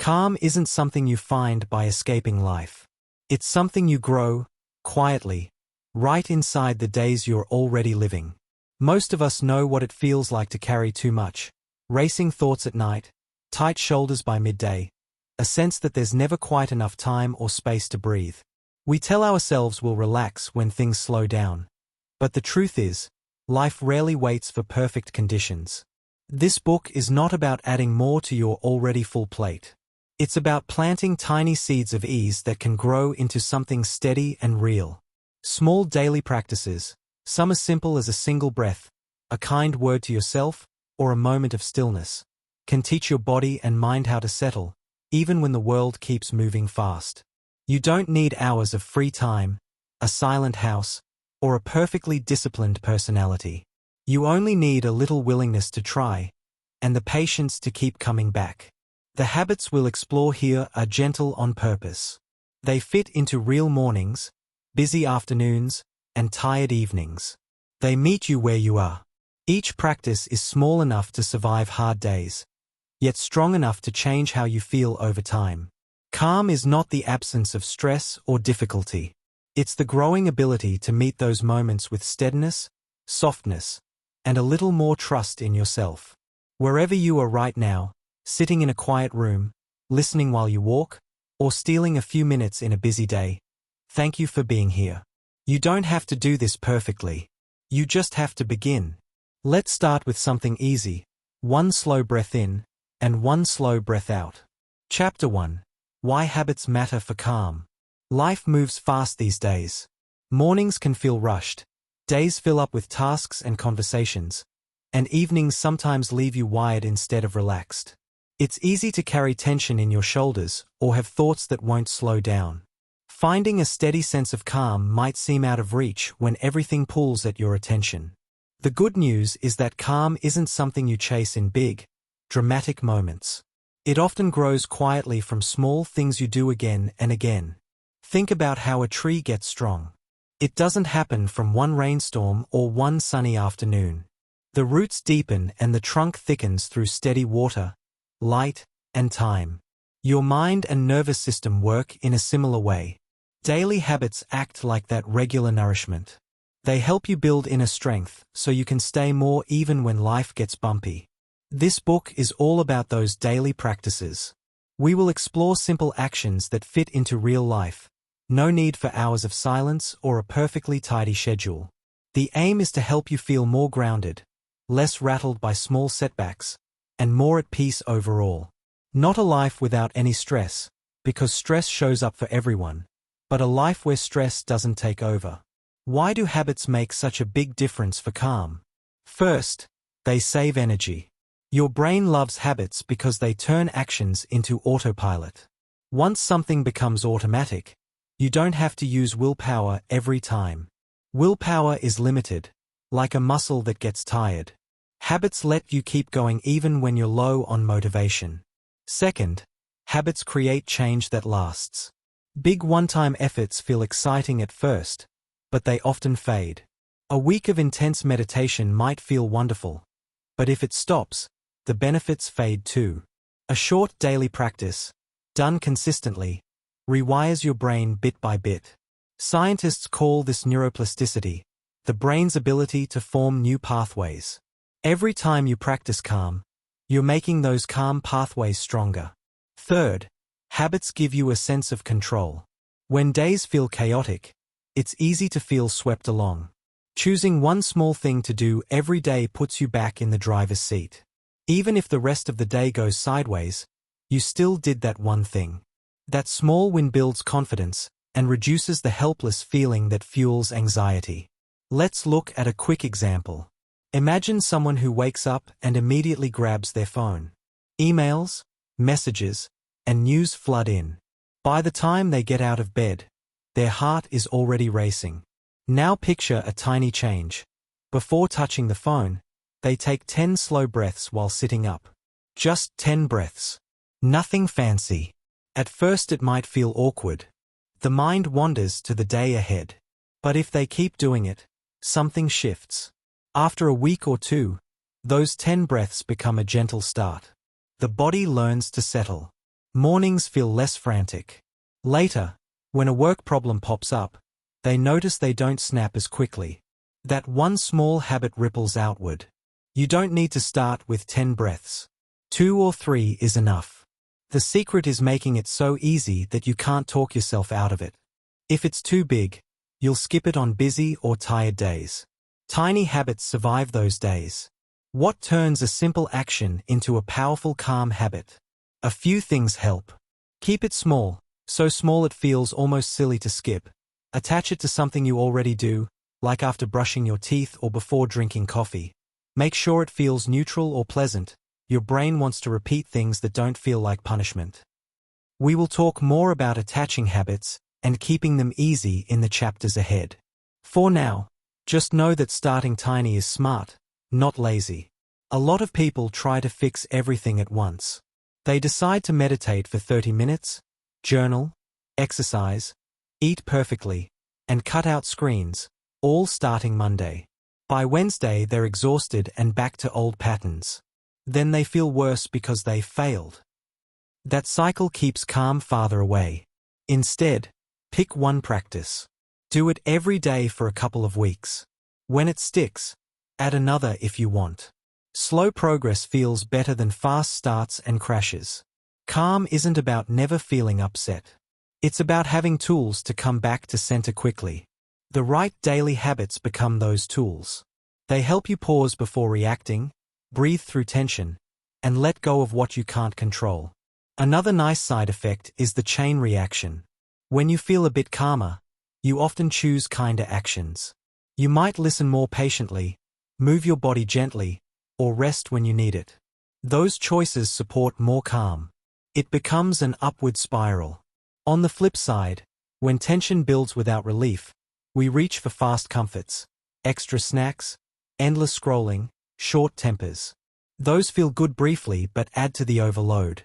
Calm isn't something you find by escaping life. It's something you grow, quietly, right inside the days you're already living. Most of us know what it feels like to carry too much. Racing thoughts at night, tight shoulders by midday, a sense that there's never quite enough time or space to breathe. We tell ourselves we'll relax when things slow down. But the truth is, life rarely waits for perfect conditions. This book is not about adding more to your already full plate. It's about planting tiny seeds of ease that can grow into something steady and real. Small daily practices, some as simple as a single breath, a kind word to yourself, or a moment of stillness, can teach your body and mind how to settle, even when the world keeps moving fast. You don't need hours of free time, a silent house, or a perfectly disciplined personality. You only need a little willingness to try, and the patience to keep coming back. The habits we'll explore here are gentle on purpose. They fit into real mornings, busy afternoons, and tired evenings. They meet you where you are. Each practice is small enough to survive hard days, yet strong enough to change how you feel over time. Calm is not the absence of stress or difficulty. It's the growing ability to meet those moments with steadiness, softness, and a little more trust in yourself. Wherever you are right now, sitting in a quiet room, listening while you walk, or stealing a few minutes in a busy day, thank you for being here. You don't have to do this perfectly. You just have to begin. Let's start with something easy. One slow breath in, and one slow breath out. Chapter 1. Why habits matter for calm. Life moves fast these days. Mornings can feel rushed. Days fill up with tasks and conversations. And evenings sometimes leave you wired instead of relaxed. It's easy to carry tension in your shoulders or have thoughts that won't slow down. Finding a steady sense of calm might seem out of reach when everything pulls at your attention. The good news is that calm isn't something you chase in big, dramatic moments. It often grows quietly from small things you do again and again. Think about how a tree gets strong. It doesn't happen from one rainstorm or one sunny afternoon. The roots deepen and the trunk thickens through steady water, light, and time. Your mind and nervous system work in a similar way. Daily habits act like that regular nourishment. They help you build inner strength so you can stay more even when life gets bumpy. This book is all about those daily practices. We will explore simple actions that fit into real life. No need for hours of silence or a perfectly tidy schedule. The aim is to help you feel more grounded, less rattled by small setbacks, and more at peace overall. Not a life without any stress, because stress shows up for everyone, but a life where stress doesn't take over. Why do habits make such a big difference for calm? First, they save energy. Your brain loves habits because they turn actions into autopilot. Once something becomes automatic, you don't have to use willpower every time. Willpower is limited, like a muscle that gets tired. Habits let you keep going even when you're low on motivation. Second, habits create change that lasts. Big one-time efforts feel exciting at first, but they often fade. A week of intense meditation might feel wonderful, but if it stops, the benefits fade too. A short daily practice, done consistently, rewires your brain bit by bit. Scientists call this neuroplasticity, the brain's ability to form new pathways. Every time you practice calm, you're making those calm pathways stronger. Third, habits give you a sense of control. When days feel chaotic, it's easy to feel swept along. Choosing one small thing to do every day puts you back in the driver's seat. Even if the rest of the day goes sideways, you still did that one thing. That small win builds confidence and reduces the helpless feeling that fuels anxiety. Let's look at a quick example. Imagine someone who wakes up and immediately grabs their phone. Emails, messages, and news flood in. By the time they get out of bed, their heart is already racing. Now picture a tiny change. Before touching the phone, they take 10 slow breaths while sitting up. Just 10 breaths. Nothing fancy. At first it might feel awkward. The mind wanders to the day ahead. But if they keep doing it, something shifts. After a week or two, those 10 breaths become a gentle start. The body learns to settle. Mornings feel less frantic. Later, when a work problem pops up, they notice they don't snap as quickly. That one small habit ripples outward. You don't need to start with 10 breaths. 2 or 3 is enough. The secret is making it so easy that you can't talk yourself out of it. If it's too big, you'll skip it on busy or tired days. Tiny habits survive those days. What turns a simple action into a powerful calm habit? A few things help. Keep it small, so small it feels almost silly to skip. Attach it to something you already do, like after brushing your teeth or before drinking coffee. Make sure it feels neutral or pleasant. Your brain wants to repeat things that don't feel like punishment. We will talk more about attaching habits and keeping them easy in the chapters ahead. For now, just know that starting tiny is smart, not lazy. A lot of people try to fix everything at once. They decide to meditate for 30 minutes, journal, exercise, eat perfectly, and cut out screens, all starting Monday. By Wednesday, they're exhausted and back to old patterns. Then they feel worse because they failed. That cycle keeps calm farther away. Instead, pick one practice. Do it every day for a couple of weeks. When it sticks, add another if you want. Slow progress feels better than fast starts and crashes. Calm isn't about never feeling upset. It's about having tools to come back to center quickly. The right daily habits become those tools. They help you pause before reacting, breathe through tension, and let go of what you can't control. Another nice side effect is the chain reaction. When you feel a bit calmer, you often choose kinder actions. You might listen more patiently, move your body gently, or rest when you need it. Those choices support more calm. It becomes an upward spiral. On the flip side, when tension builds without relief, we reach for fast comforts, extra snacks, endless scrolling, short tempers. Those feel good briefly but add to the overload.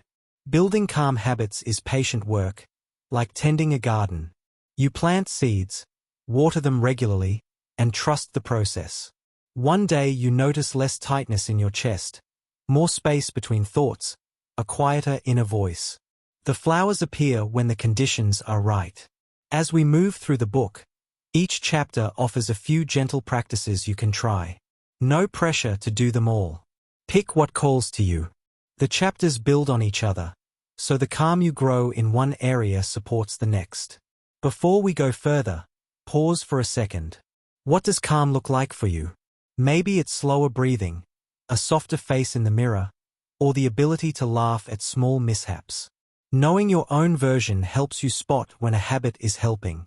Building calm habits is patient work, like tending a garden. You plant seeds, water them regularly, and trust the process. One day you notice less tightness in your chest, more space between thoughts, a quieter inner voice. The flowers appear when the conditions are right. As we move through the book, each chapter offers a few gentle practices you can try. No pressure to do them all. Pick what calls to you. The chapters build on each other, so the calm you grow in one area supports the next. Before we go further, pause for a second. What does calm look like for you? Maybe it's slower breathing, a softer face in the mirror, or the ability to laugh at small mishaps. Knowing your own version helps you spot when a habit is helping.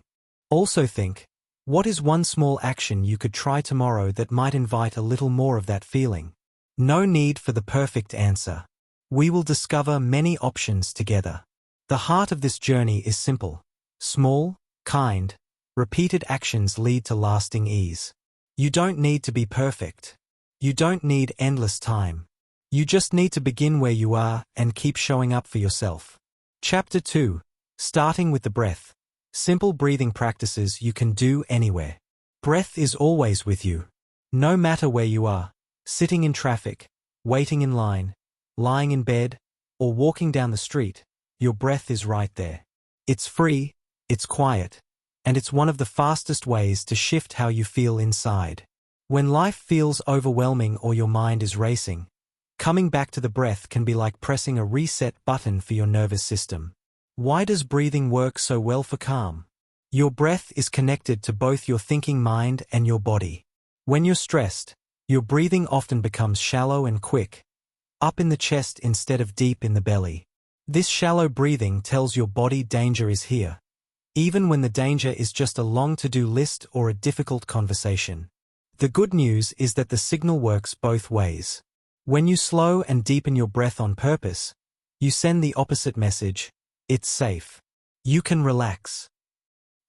Also think, what is one small action you could try tomorrow that might invite a little more of that feeling? No need for the perfect answer. We will discover many options together. The heart of this journey is simple. Small, kind, repeated actions lead to lasting ease. You don't need to be perfect. You don't need endless time. You just need to begin where you are and keep showing up for yourself. Chapter 2. Starting with the breath. Simple breathing practices you can do anywhere. Breath is always with you. No matter where you are, sitting in traffic, waiting in line, lying in bed, or walking down the street, your breath is right there. It's free, it's quiet, and it's one of the fastest ways to shift how you feel inside. When life feels overwhelming or your mind is racing, coming back to the breath can be like pressing a reset button for your nervous system. Why does breathing work so well for calm? Your breath is connected to both your thinking mind and your body. When you're stressed, your breathing often becomes shallow and quick, up in the chest instead of deep in the belly. This shallow breathing tells your body danger is here, even when the danger is just a long to-do list or a difficult conversation. The good news is that the signal works both ways. When you slow and deepen your breath on purpose, you send the opposite message: it's safe. You can relax.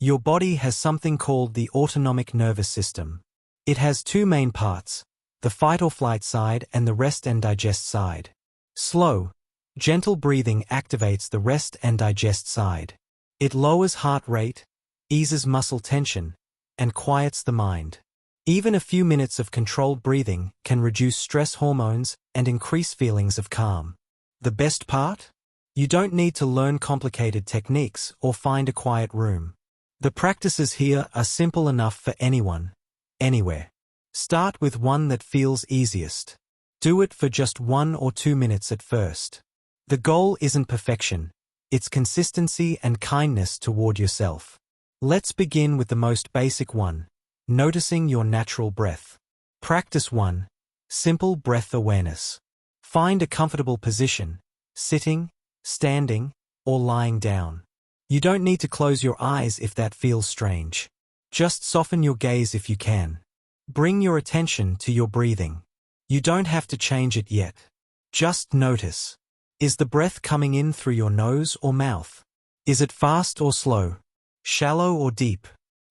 Your body has something called the autonomic nervous system. It has two main parts, the fight or flight side and the rest and digest side. Slow, gentle breathing activates the rest and digest side. It lowers heart rate, eases muscle tension, and quiets the mind. Even a few minutes of controlled breathing can reduce stress hormones and increase feelings of calm. The best part? You don't need to learn complicated techniques or find a quiet room. The practices here are simple enough for anyone, anywhere. Start with one that feels easiest. Do it for just 1 or 2 minutes at first. The goal isn't perfection, it's consistency and kindness toward yourself. Let's begin with the most basic one, noticing your natural breath. Practice 1. Simple breath awareness. Find a comfortable position, sitting, standing, or lying down. You don't need to close your eyes if that feels strange. Just soften your gaze if you can. Bring your attention to your breathing. You don't have to change it yet. Just notice. Is the breath coming in through your nose or mouth? Is it fast or slow? Shallow or deep?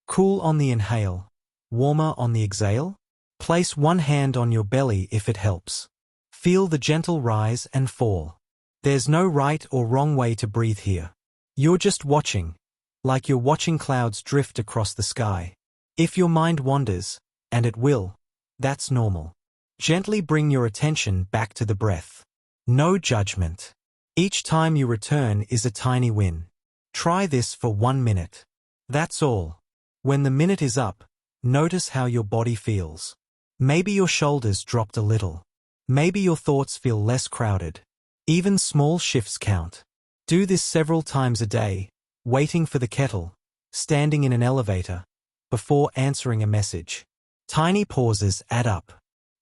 Cool on the inhale, warmer on the exhale? Place one hand on your belly if it helps. Feel the gentle rise and fall. There's no right or wrong way to breathe here. You're just watching, like you're watching clouds drift across the sky. If your mind wanders, and it will, that's normal. Gently bring your attention back to the breath. No judgment. Each time you return is a tiny win. Try this for 1 minute. That's all. When the minute is up, notice how your body feels. Maybe your shoulders dropped a little. Maybe your thoughts feel less crowded. Even small shifts count. Do this several times a day, waiting for the kettle, standing in an elevator, before answering a message. Tiny pauses add up.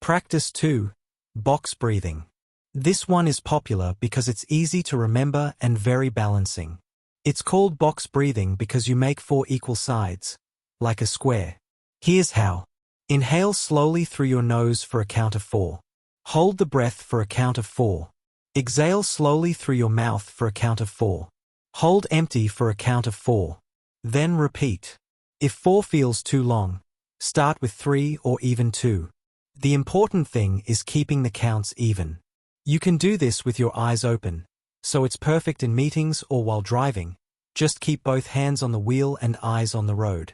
Practice 2. Box breathing. This one is popular because it's easy to remember and very balancing. It's called box breathing because you make 4 equal sides, like a square. Here's how. Inhale slowly through your nose for a count of 4. Hold the breath for a count of 4. Exhale slowly through your mouth for a count of 4. Hold empty for a count of 4. Then repeat. If 4 feels too long, start with 3 or even 2. The important thing is keeping the counts even. You can do this with your eyes open, so it's perfect in meetings or while driving. Just keep both hands on the wheel and eyes on the road.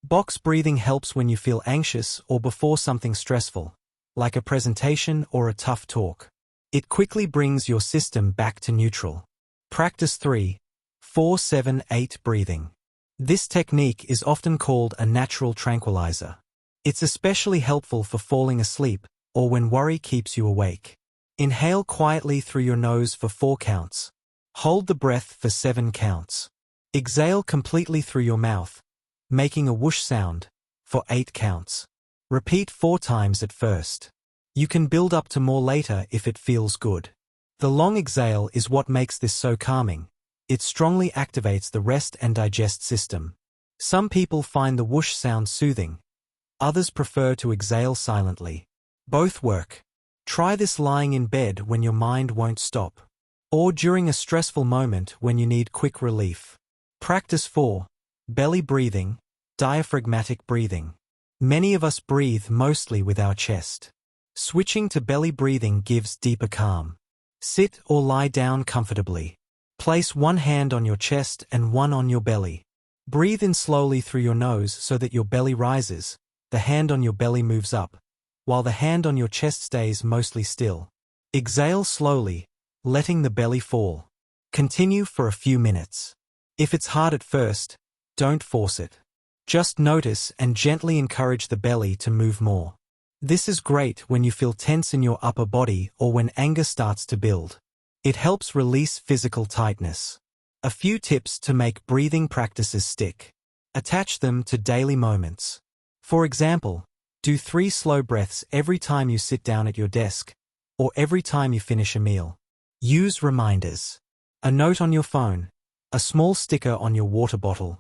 Box breathing helps when you feel anxious or before something stressful, like a presentation or a tough talk. It quickly brings your system back to neutral. Practice 3. 4-7-8 breathing. This technique is often called a natural tranquilizer. It's especially helpful for falling asleep or when worry keeps you awake. Inhale quietly through your nose for 4 counts. Hold the breath for 7 counts. Exhale completely through your mouth, making a whoosh sound, for 8 counts. Repeat 4 times at first. You can build up to more later if it feels good. The long exhale is what makes this so calming. It strongly activates the rest and digest system. Some people find the whoosh sound soothing. Others prefer to exhale silently. Both work. Try this lying in bed when your mind won't stop, or during a stressful moment when you need quick relief. Practice 4. Belly breathing, diaphragmatic breathing. Many of us breathe mostly with our chest. Switching to belly breathing gives deeper calm. Sit or lie down comfortably. Place one hand on your chest and one on your belly. Breathe in slowly through your nose so that your belly rises. The hand on your belly moves up, while the hand on your chest stays mostly still. Exhale slowly, letting the belly fall. Continue for a few minutes. If it's hard at first, don't force it. Just notice and gently encourage the belly to move more. This is great when you feel tense in your upper body or when anger starts to build. It helps release physical tightness. A few tips to make breathing practices stick. Attach them to daily moments. For example, do 3 slow breaths every time you sit down at your desk, or every time you finish a meal. Use reminders. A note on your phone, a small sticker on your water bottle,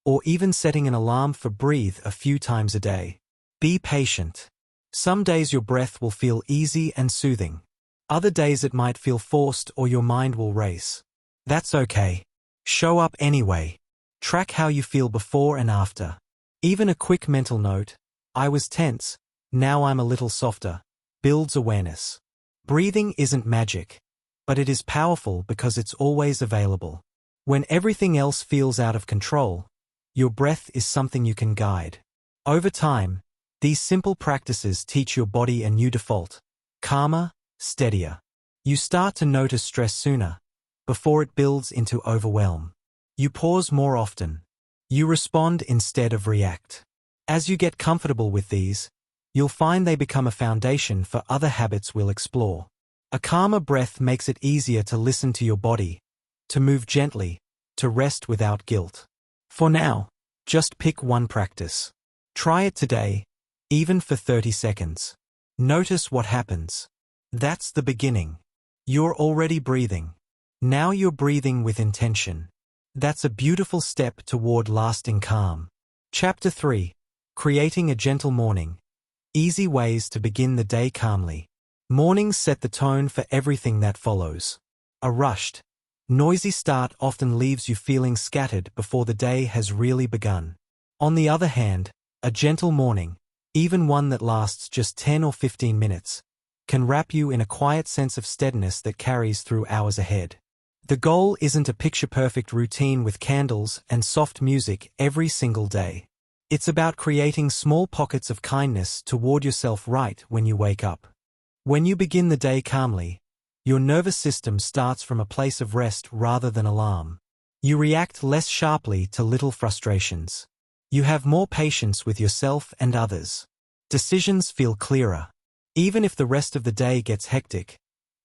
or even setting an alarm for breathe a few times a day. Be patient. Some days your breath will feel easy and soothing. Other days it might feel forced or your mind will race. That's okay. Show up anyway. Track how you feel before and after. Even a quick mental note, I was tense, now I'm a little softer, builds awareness. Breathing isn't magic, but it is powerful because it's always available. When everything else feels out of control, your breath is something you can guide. Over time, these simple practices teach your body a new default. Calmer, steadier. You start to notice stress sooner, before it builds into overwhelm. You pause more often. You respond instead of react. As you get comfortable with these, you'll find they become a foundation for other habits we'll explore. A calmer breath makes it easier to listen to your body, to move gently, to rest without guilt. For now, just pick one practice. Try it today, even for 30 seconds. Notice what happens. That's the beginning. You're already breathing. Now you're breathing with intention. That's a beautiful step toward lasting calm. Chapter 3. Creating a Gentle Morning. Easy ways to begin the day calmly. Mornings set the tone for everything that follows. A rushed, noisy start often leaves you feeling scattered before the day has really begun. On the other hand, a gentle morning, even one that lasts just 10 or 15 minutes, can wrap you in a quiet sense of steadiness that carries through hours ahead. The goal isn't a picture-perfect routine with candles and soft music every single day. It's about creating small pockets of kindness toward yourself right when you wake up. When you begin the day calmly, your nervous system starts from a place of rest rather than alarm. You react less sharply to little frustrations. You have more patience with yourself and others. Decisions feel clearer. Even if the rest of the day gets hectic,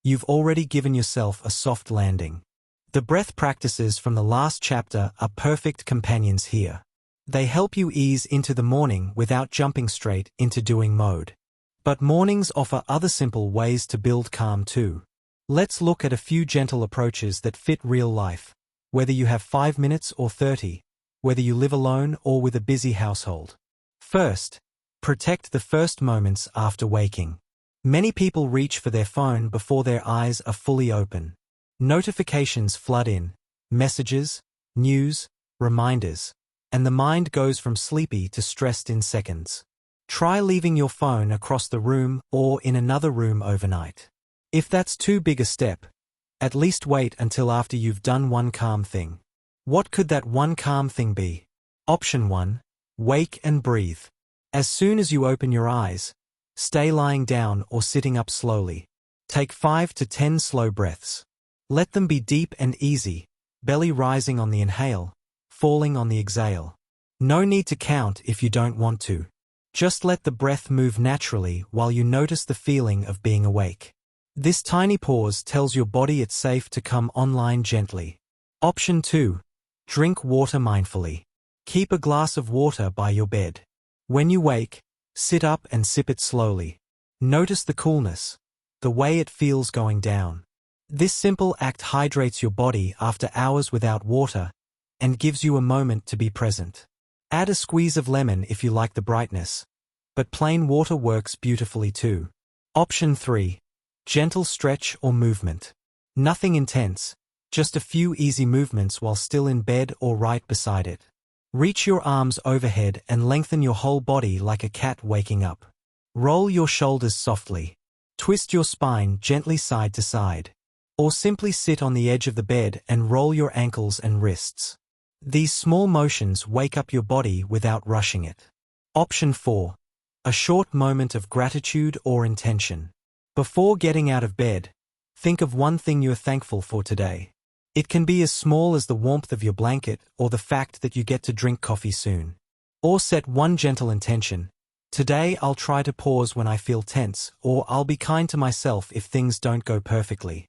you've already given yourself a soft landing. The breath practices from the last chapter are perfect companions here. They help you ease into the morning without jumping straight into doing mode. But mornings offer other simple ways to build calm too. Let's look at a few gentle approaches that fit real life, whether you have 5 minutes or 30, whether you live alone or with a busy household. First, protect the first moments after waking. Many people reach for their phone before their eyes are fully open. Notifications flood in, messages, news, reminders, and the mind goes from sleepy to stressed in seconds. Try leaving your phone across the room or in another room overnight. If that's too big a step, at least wait until after you've done one calm thing. What could that one calm thing be? Option 1. Wake and breathe. As soon as you open your eyes, stay lying down or sitting up slowly. Take 5 to 10 slow breaths. Let them be deep and easy, belly rising on the inhale, falling on the exhale. No need to count if you don't want to. Just let the breath move naturally while you notice the feeling of being awake. This tiny pause tells your body it's safe to come online gently. Option 2. Drink water mindfully. Keep a glass of water by your bed. When you wake, sit up and sip it slowly. Notice the coolness, the way it feels going down. This simple act hydrates your body after hours without water and gives you a moment to be present. Add a squeeze of lemon if you like the brightness, but plain water works beautifully too. Option 3. Gentle stretch or movement. Nothing intense, just a few easy movements while still in bed or right beside it. Reach your arms overhead and lengthen your whole body like a cat waking up. Roll your shoulders softly. Twist your spine gently side to side. Or simply sit on the edge of the bed and roll your ankles and wrists. These small motions wake up your body without rushing it. Option 4. A short moment of gratitude or intention. Before getting out of bed, think of one thing you're thankful for today. It can be as small as the warmth of your blanket or the fact that you get to drink coffee soon. Or set one gentle intention. Today I'll try to pause when I feel tense, or I'll be kind to myself if things don't go perfectly.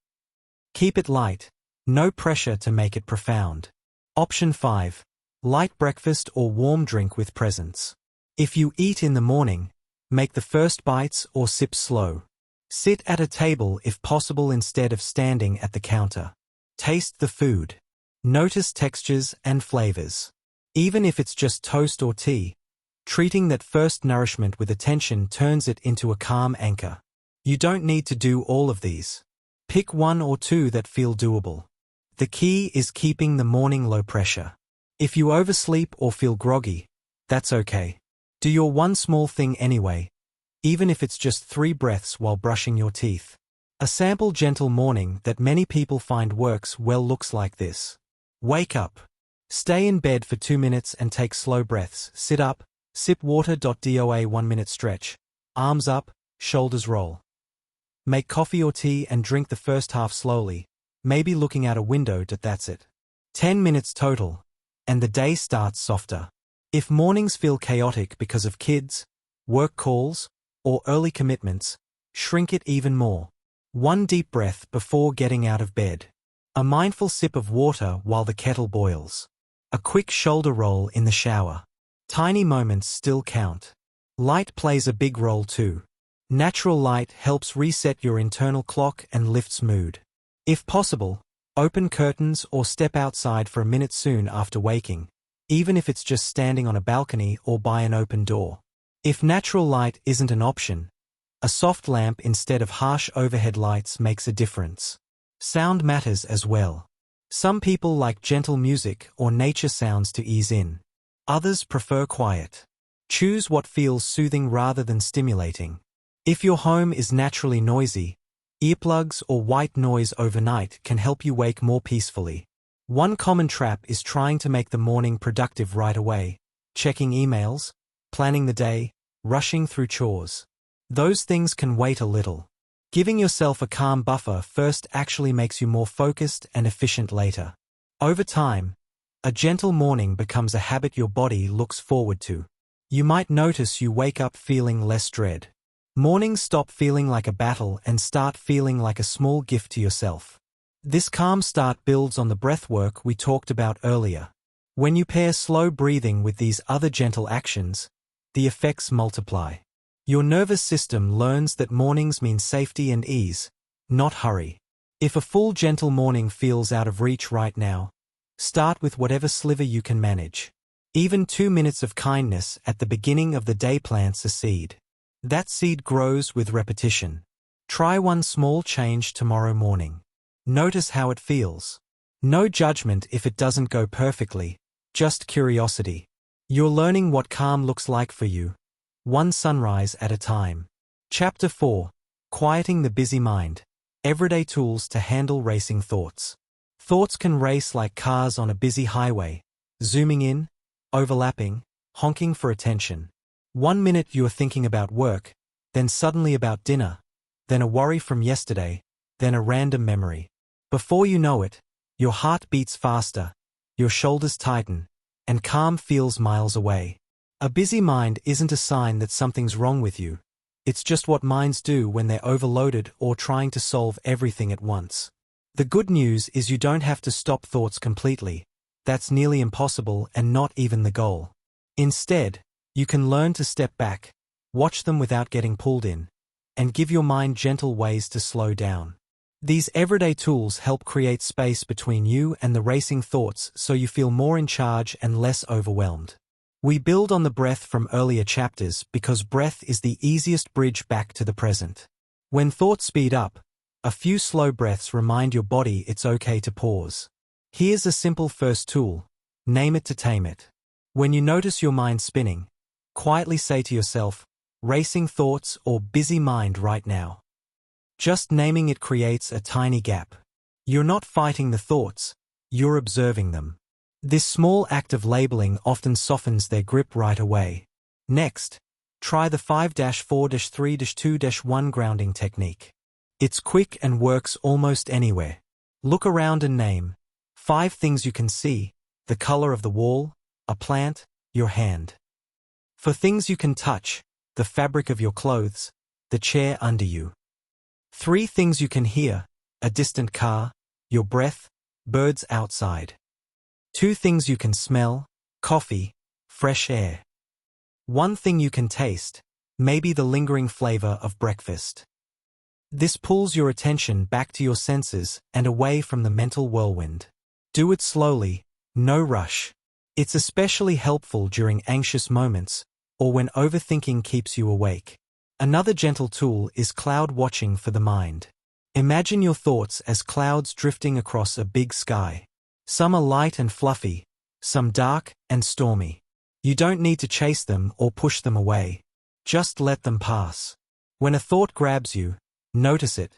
Keep it light, no pressure to make it profound. Option 5. Light breakfast or warm drink with presence. If you eat in the morning, make the first bites or sip slow. Sit at a table if possible instead of standing at the counter. Taste the food. Notice textures and flavors. Even if it's just toast or tea, treating that first nourishment with attention turns it into a calm anchor. You don't need to do all of these. Pick 1 or 2 that feel doable. The key is keeping the morning low pressure. If you oversleep or feel groggy, that's okay. Do your one small thing anyway, even if it's just 3 breaths while brushing your teeth. A sample gentle morning that many people find works well looks like this. Wake up. Stay in bed for 2 minutes and take slow breaths. Sit up, sip water. DOA 1 minute stretch. Arms up, shoulders roll. Make coffee or tea and drink the first half slowly. maybe looking out a window, that's it. 10 minutes total, and the day starts softer. If mornings feel chaotic because of kids, work calls, or early commitments, shrink it even more. One deep breath before getting out of bed. A mindful sip of water while the kettle boils. A quick shoulder roll in the shower. Tiny moments still count. Light plays a big role too. Natural light helps reset your internal clock and lifts mood. If possible, open curtains or step outside for a minute soon after waking, even if it's just standing on a balcony or by an open door. If natural light isn't an option, a soft lamp instead of harsh overhead lights makes a difference. Sound matters as well. Some people like gentle music or nature sounds to ease in. Others prefer quiet. Choose what feels soothing rather than stimulating. If your home is naturally noisy, earplugs or white noise overnight can help you wake more peacefully. One common trap is trying to make the morning productive right away, checking emails, planning the day, rushing through chores. Those things can wait a little. Giving yourself a calm buffer first actually makes you more focused and efficient later. Over time, a gentle morning becomes a habit your body looks forward to. You might notice you wake up feeling less dread. Mornings stop feeling like a battle and start feeling like a small gift to yourself. This calm start builds on the breath work we talked about earlier. When you pair slow breathing with these other gentle actions, the effects multiply. Your nervous system learns that mornings mean safety and ease, not hurry. If a full gentle morning feels out of reach right now, start with whatever sliver you can manage. Even 2 minutes of kindness at the beginning of the day plants a seed. That seed grows with repetition. Try one small change tomorrow morning. Notice how it feels. No judgment if it doesn't go perfectly, just curiosity. You're learning what calm looks like for you. One sunrise at a time. Chapter 4. Quieting the Busy Mind. Everyday tools to handle racing thoughts. Thoughts can race like cars on a busy highway, zooming in, overlapping, honking for attention. 1 minute you're thinking about work, then suddenly about dinner, then a worry from yesterday, then a random memory. Before you know it, your heart beats faster, your shoulders tighten, and calm feels miles away. A busy mind isn't a sign that something's wrong with you. It's just what minds do when they're overloaded or trying to solve everything at once. The good news is you don't have to stop thoughts completely. That's nearly impossible and not even the goal. Instead, you can learn to step back, watch them without getting pulled in, and give your mind gentle ways to slow down. These everyday tools help create space between you and the racing thoughts so you feel more in charge and less overwhelmed. We build on the breath from earlier chapters because breath is the easiest bridge back to the present. When thoughts speed up, a few slow breaths remind your body it's okay to pause. Here's a simple first tool: name it to tame it. When you notice your mind spinning, quietly say to yourself, "Racing thoughts" or "busy mind right now." Just naming it creates a tiny gap. You're not fighting the thoughts, you're observing them. This small act of labeling often softens their grip right away. Next, try the 5-4-3-2-1 grounding technique. It's quick and works almost anywhere. Look around and name 5 things you can see: the color of the wall, a plant, your hand. For things you can touch, the fabric of your clothes, the chair under you. 3 things you can hear: a distant car, your breath, birds outside. 2 things you can smell: coffee, fresh air. 1 thing you can taste, maybe the lingering flavor of breakfast. This pulls your attention back to your senses and away from the mental whirlwind. Do it slowly, no rush. It's especially helpful during anxious moments or when overthinking keeps you awake. Another gentle tool is cloud watching for the mind. Imagine your thoughts as clouds drifting across a big sky. Some are light and fluffy, some dark and stormy. You don't need to chase them or push them away. Just let them pass. When a thought grabs you, notice it,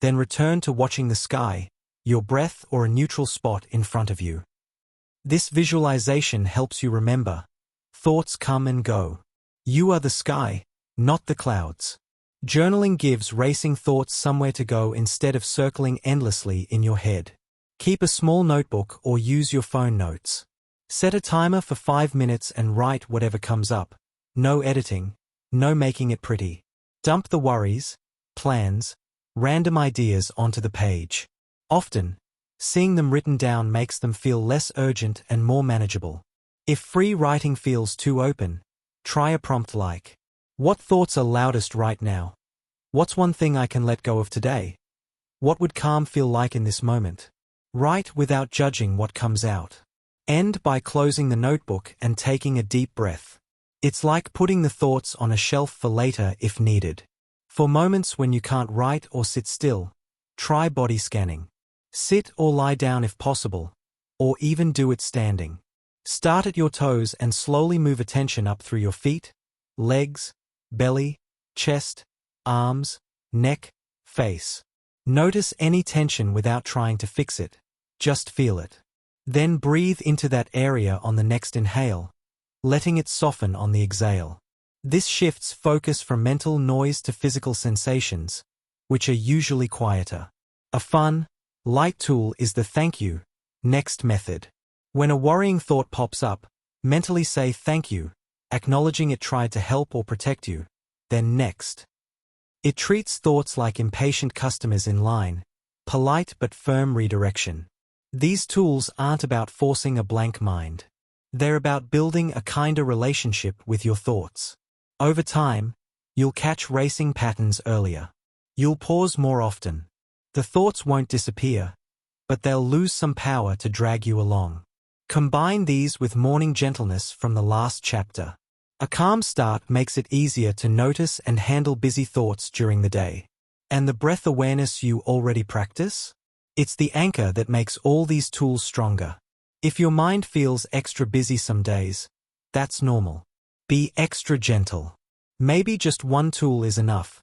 then return to watching the sky, your breath, or a neutral spot in front of you. This visualization helps you remember: thoughts come and go. You are the sky, not the clouds. Journaling gives racing thoughts somewhere to go instead of circling endlessly in your head. Keep a small notebook or use your phone notes. Set a timer for 5 minutes and write whatever comes up. No editing, no making it pretty. Dump the worries, plans, random ideas onto the page. Often, seeing them written down makes them feel less urgent and more manageable. If free writing feels too open, try a prompt like, "What thoughts are loudest right now? What's one thing I can let go of today? What would calm feel like in this moment?" Write without judging what comes out. End by closing the notebook and taking a deep breath. It's like putting the thoughts on a shelf for later if needed. For moments when you can't write or sit still, try body scanning. Sit or lie down if possible, or even do it standing. Start at your toes and slowly move attention up through your feet, legs, belly, chest, arms, neck, face. Notice any tension without trying to fix it. Just feel it. Then breathe into that area on the next inhale, letting it soften on the exhale. This shifts focus from mental noise to physical sensations, which are usually quieter. A fun, light tool is the thank you, next method. When a worrying thought pops up, mentally say thank you, acknowledging it tried to help or protect you, then next. It treats thoughts like impatient customers in line, polite but firm redirection. These tools aren't about forcing a blank mind. They're about building a kinder relationship with your thoughts. Over time, you'll catch racing patterns earlier. You'll pause more often. The thoughts won't disappear, but they'll lose some power to drag you along. Combine these with morning gentleness from the last chapter. A calm start makes it easier to notice and handle busy thoughts during the day. And the breath awareness you already practice? It's the anchor that makes all these tools stronger. If your mind feels extra busy some days, that's normal. Be extra gentle. Maybe just one tool is enough.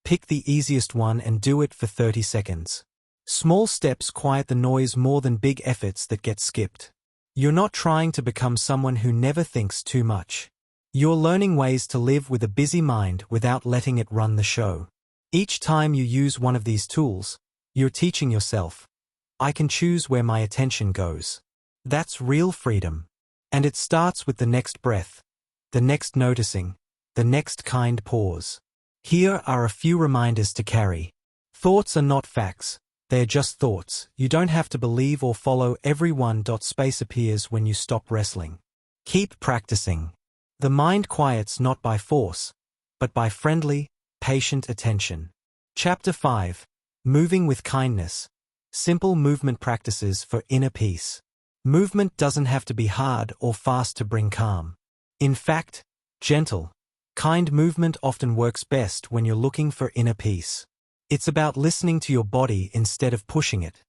Pick the easiest one and do it for 30 seconds. Small steps quiet the noise more than big efforts that get skipped. You're not trying to become someone who never thinks too much. You're learning ways to live with a busy mind without letting it run the show. Each time you use one of these tools, you're teaching yourself, I can choose where my attention goes. That's real freedom. And it starts with the next breath, the next noticing, the next kind pause. Here are a few reminders to carry. Thoughts are not facts. They're just thoughts. You don't have to believe or follow every one. Space appears when you stop wrestling. Keep practicing. The mind quiets not by force, but by friendly, patient attention. Chapter 5. Moving with kindness. Simple movement practices for inner peace. Movement doesn't have to be hard or fast to bring calm. In fact, gentle, kind movement often works best when you're looking for inner peace. It's about listening to your body instead of pushing it.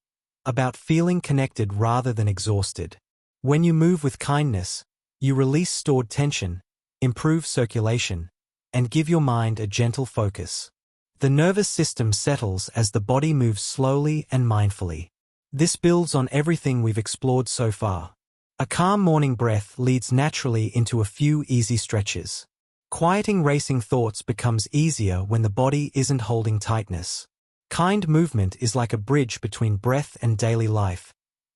About feeling connected rather than exhausted. When you move with kindness, you release stored tension, improve circulation, and give your mind a gentle focus. The nervous system settles as the body moves slowly and mindfully. This builds on everything we've explored so far. A calm morning breath leads naturally into a few easy stretches. Quieting racing thoughts becomes easier when the body isn't holding tightness. Kind movement is like a bridge between breath and daily life.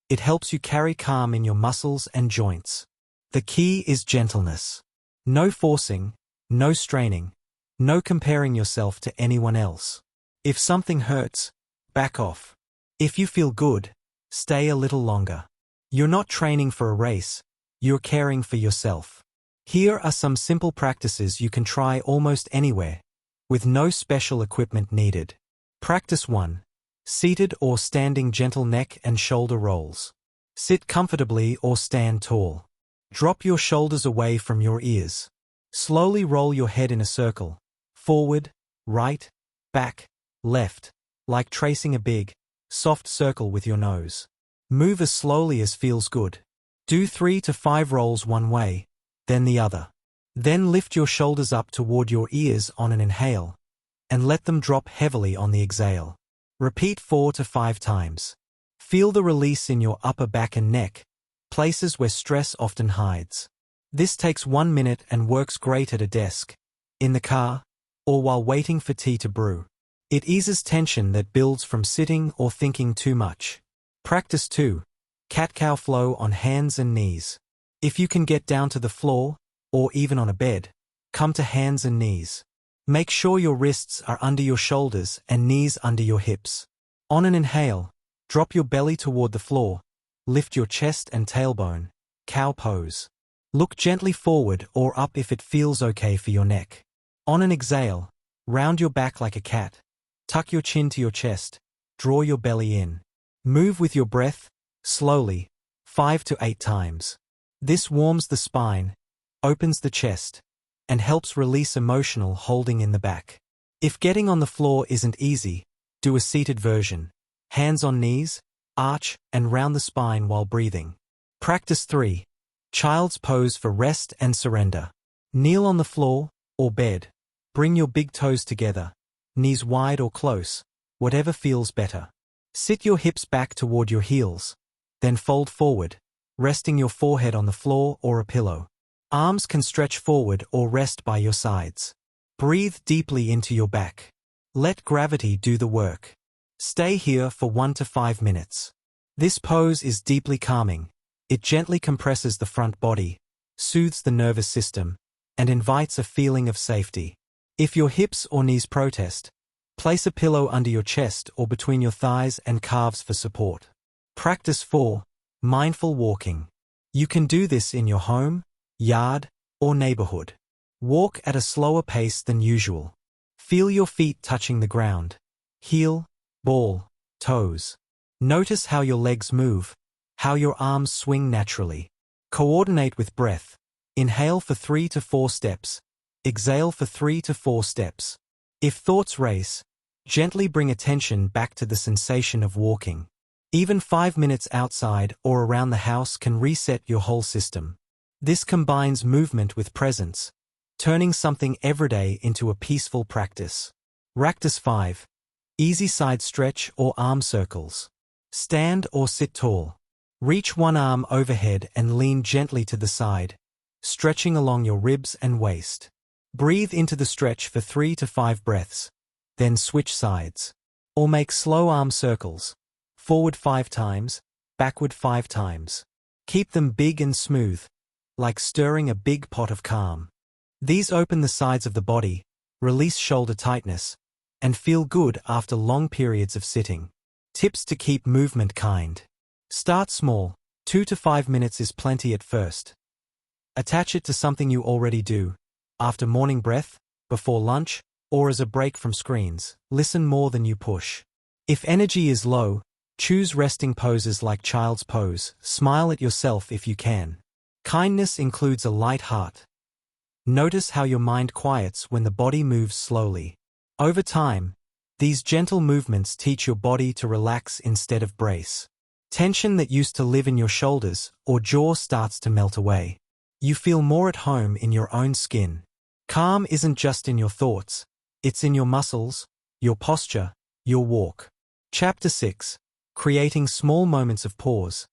It helps you carry calm in your muscles and joints. The key is gentleness. No forcing, no straining, no comparing yourself to anyone else. If something hurts, back off. If you feel good, stay a little longer. You're not training for a race, you're caring for yourself. Here are some simple practices you can try almost anywhere, with no special equipment needed. Practice 1. Seated or standing gentle neck and shoulder rolls. Sit comfortably or stand tall. Drop your shoulders away from your ears. Slowly roll your head in a circle, forward, right, back, left, like tracing a big, soft circle with your nose. Move as slowly as feels good. Do 3 to 5 rolls one way, then the other. Then lift your shoulders up toward your ears on an inhale, and let them drop heavily on the exhale. Repeat 4 to 5 times. Feel the release in your upper back and neck, places where stress often hides. This takes 1 minute and works great at a desk, in the car, or while waiting for tea to brew. It eases tension that builds from sitting or thinking too much. Practice 2. Cat-cow flow on hands and knees. If you can get down to the floor, or even on a bed, come to hands and knees. Make sure your wrists are under your shoulders and knees under your hips. On an inhale, drop your belly toward the floor, lift your chest and tailbone, cow pose. Look gently forward or up if it feels okay for your neck. On an exhale, round your back like a cat, tuck your chin to your chest, draw your belly in. Move with your breath, slowly, 5 to 8 times. This warms the spine, opens the chest, and helps release emotional holding in the back. If getting on the floor isn't easy, do a seated version. Hands on knees, arch and round the spine while breathing. Practice 3. Child's pose for rest and surrender. Kneel on the floor or bed. Bring your big toes together, knees wide or close, whatever feels better. Sit your hips back toward your heels, then fold forward, resting your forehead on the floor or a pillow. Arms can stretch forward or rest by your sides. Breathe deeply into your back. Let gravity do the work. Stay here for 1 to 5 minutes. This pose is deeply calming. It gently compresses the front body, soothes the nervous system, and invites a feeling of safety. If your hips or knees protest, place a pillow under your chest or between your thighs and calves for support. Practice 4. Mindful walking. You can do this in your home, yard, or neighborhood. Walk at a slower pace than usual. Feel your feet touching the ground. Heel, ball, toes. Notice how your legs move, how your arms swing naturally. Coordinate with breath. Inhale for 3 to 4 steps. Exhale for 3 to 4 steps. If thoughts race, gently bring attention back to the sensation of walking. Even 5 minutes outside or around the house can reset your whole system. This combines movement with presence, turning something everyday into a peaceful practice. Practice 5. Easy side stretch or arm circles. Stand or sit tall. Reach one arm overhead and lean gently to the side, stretching along your ribs and waist. Breathe into the stretch for 3 to 5 breaths, then switch sides. Or make slow arm circles. Forward 5 times, backward 5 times. Keep them big and smooth, like stirring a big pot of calm. These open the sides of the body, release shoulder tightness, and feel good after long periods of sitting. Tips to keep movement kind. Start small. 2 to 5 minutes is plenty at first. Attach it to something you already do. After morning breath, before lunch, or as a break from screens. Listen more than you push. If energy is low, choose resting poses like child's pose. Smile at yourself if you can. Kindness includes a light heart. Notice how your mind quiets when the body moves slowly. Over time, these gentle movements teach your body to relax instead of brace. Tension that used to live in your shoulders or jaw starts to melt away. You feel more at home in your own skin. Calm isn't just in your thoughts, it's in your muscles, your posture, your walk. Chapter 6. Creating small moments of pause.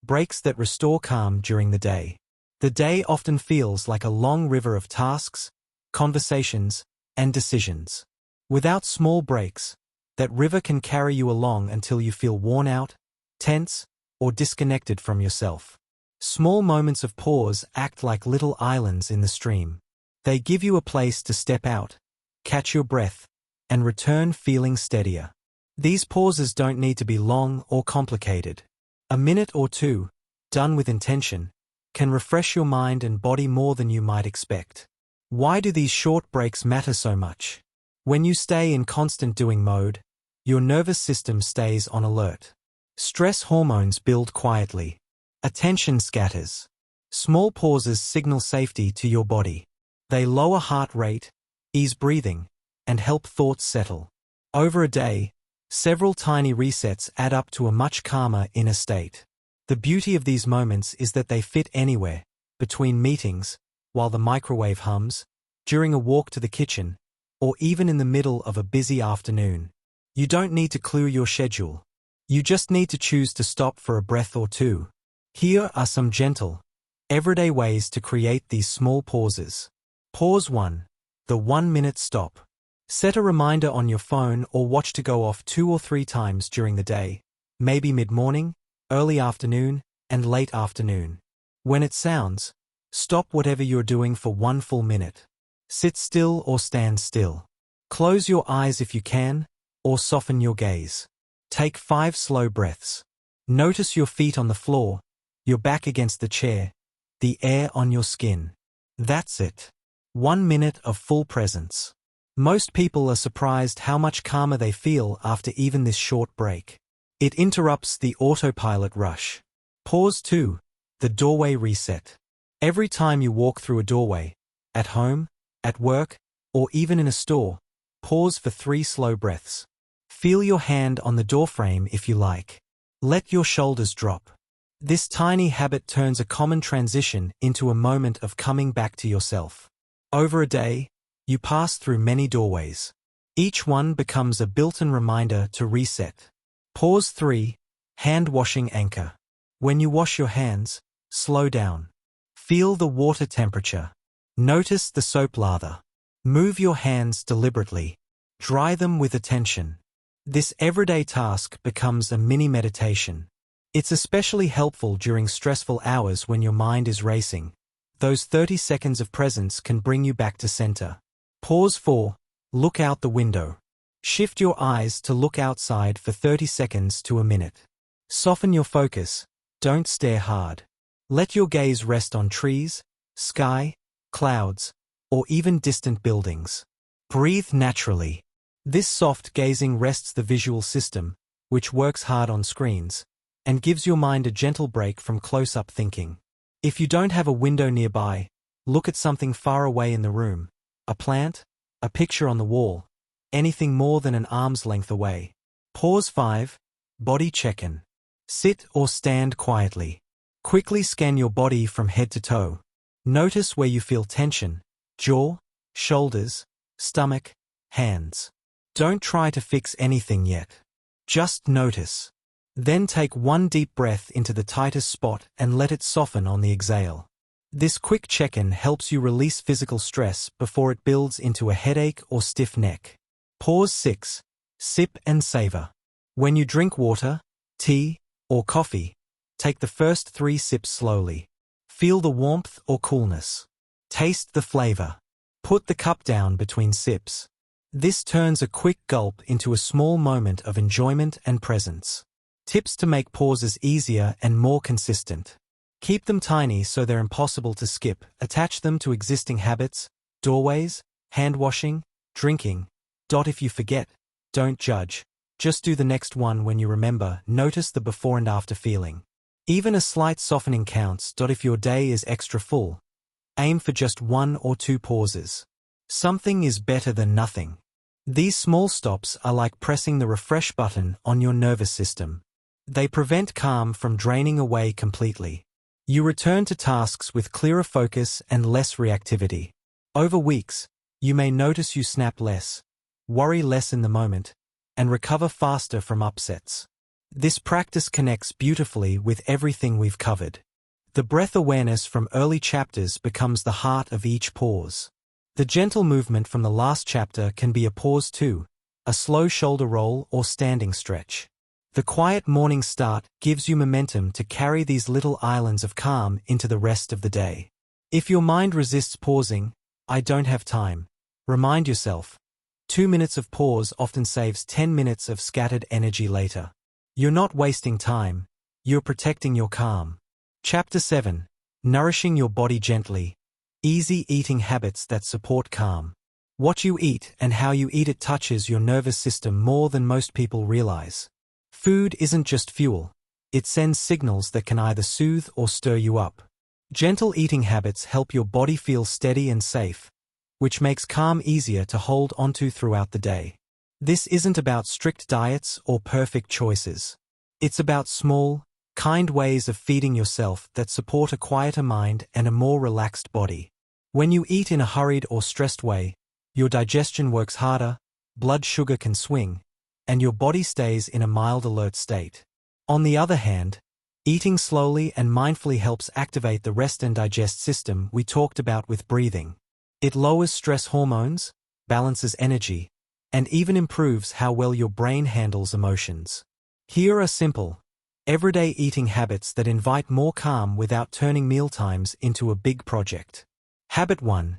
Breaks that restore calm during the day. The day often feels like a long river of tasks, conversations, and decisions. Without small breaks, that river can carry you along until you feel worn out, tense, or disconnected from yourself. Small moments of pause act like little islands in the stream. They give you a place to step out, catch your breath, and return feeling steadier. These pauses don't need to be long or complicated. A minute or two, done with intention, can refresh your mind and body more than you might expect. Why do these short breaks matter so much? When you stay in constant doing mode, your nervous system stays on alert. Stress hormones build quietly. Attention scatters. Small pauses signal safety to your body. They lower heart rate, ease breathing, and help thoughts settle. Over a day, several tiny resets add up to a much calmer inner state. The beauty of these moments is that they fit anywhere, between meetings, while the microwave hums, during a walk to the kitchen, or even in the middle of a busy afternoon. You don't need to clear your schedule. You just need to choose to stop for a breath or two. Here are some gentle, everyday ways to create these small pauses. Pause 1. The 1-minute stop. Set a reminder on your phone or watch to go off 2 or 3 times during the day, maybe mid-morning, early afternoon, and late afternoon. When it sounds, stop whatever you're doing for 1 full minute. Sit still or stand still. Close your eyes if you can, or soften your gaze. Take 5 slow breaths. Notice your feet on the floor, your back against the chair, the air on your skin. That's it. 1 minute of full presence. Most people are surprised how much calmer they feel after even this short break. It interrupts the autopilot rush. Pause 2. The doorway reset. Every time you walk through a doorway, at home, at work, or even in a store, pause for 3 slow breaths. Feel your hand on the doorframe if you like. Let your shoulders drop. This tiny habit turns a common transition into a moment of coming back to yourself. Over a day, you pass through many doorways. Each one becomes a built-in reminder to reset. Pause 3. Hand-washing anchor. When you wash your hands, slow down. Feel the water temperature. Notice the soap lather. Move your hands deliberately. Dry them with attention. This everyday task becomes a mini meditation. It's especially helpful during stressful hours when your mind is racing. Those 30 seconds of presence can bring you back to center. Pause 4. Look out the window. Shift your eyes to look outside for 30 seconds to a minute. Soften your focus. Don't stare hard. Let your gaze rest on trees, sky, clouds, or even distant buildings. Breathe naturally. This soft gazing rests the visual system, which works hard on screens, and gives your mind a gentle break from close-up thinking. If you don't have a window nearby, look at something far away in the room, a plant, a picture on the wall, anything more than an arm's length away. Pause 5. Body check-in. Sit or stand quietly. Quickly scan your body from head to toe. Notice where you feel tension: jaw, shoulders, stomach, hands. Don't try to fix anything yet. Just notice. Then take 1 deep breath into the tightest spot and let it soften on the exhale. This quick check-in helps you release physical stress before it builds into a headache or stiff neck. Pause 6. Sip and savor. When you drink water, tea, or coffee, take the first 3 sips slowly. Feel the warmth or coolness. Taste the flavor. Put the cup down between sips. This turns a quick gulp into a small moment of enjoyment and presence. Tips to make pauses easier and more consistent. Keep them tiny so they're impossible to skip. Attach them to existing habits, doorways, hand washing, drinking. If you forget, don't judge. Just do the next one when you remember. Notice the before and after feeling. Even a slight softening counts. If your day is extra full, aim for just 1 or 2 pauses. Something is better than nothing. These small stops are like pressing the refresh button on your nervous system. They prevent calm from draining away completely. You return to tasks with clearer focus and less reactivity. Over weeks, you may notice you snap less, worry less in the moment, and recover faster from upsets. This practice connects beautifully with everything we've covered. The breath awareness from early chapters becomes the heart of each pause. The gentle movement from the last chapter can be a pause too, a slow shoulder roll or standing stretch. The quiet morning start gives you momentum to carry these little islands of calm into the rest of the day. If your mind resists pausing, I don't have time. Remind yourself, 2 minutes of pause often saves 10 minutes of scattered energy later. You're not wasting time, you're protecting your calm. Chapter 7. Nourishing your body gently. Easy eating habits that support calm. What you eat and how you eat it touches your nervous system more than most people realize. Food isn't just fuel. It sends signals that can either soothe or stir you up. Gentle eating habits help your body feel steady and safe, which makes calm easier to hold onto throughout the day. This isn't about strict diets or perfect choices. It's about small, kind ways of feeding yourself that support a quieter mind and a more relaxed body. When you eat in a hurried or stressed way, your digestion works harder, blood sugar can swing, and your body stays in a mild alert state. On the other hand, eating slowly and mindfully helps activate the rest and digest system we talked about with breathing. It lowers stress hormones, balances energy, and even improves how well your brain handles emotions. Here are simple, everyday eating habits that invite more calm without turning mealtimes into a big project. Habit 1.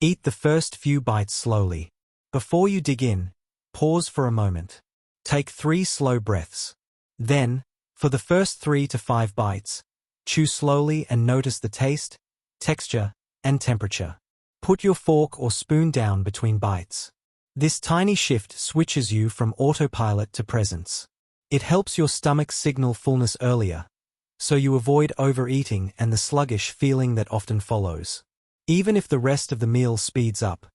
Eat the first few bites slowly. Before you dig in, pause for a moment. Take 3 slow breaths. Then, for the first 3 to 5 bites, chew slowly and notice the taste, texture, and temperature. Put your fork or spoon down between bites. This tiny shift switches you from autopilot to presence. It helps your stomach signal fullness earlier, so you avoid overeating and the sluggish feeling that often follows. Even if the rest of the meal speeds up,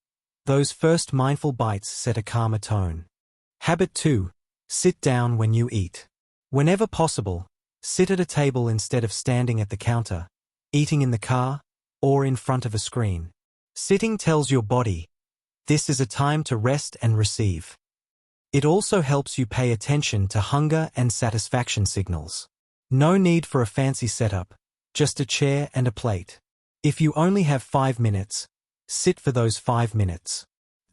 those first mindful bites set a calmer tone. Habit 2. Sit down when you eat. Whenever possible, sit at a table instead of standing at the counter, eating in the car, or in front of a screen. Sitting tells your body, this is a time to rest and receive. It also helps you pay attention to hunger and satisfaction signals. No need for a fancy setup, just a chair and a plate. If you only have 5 minutes, sit for those 5 minutes.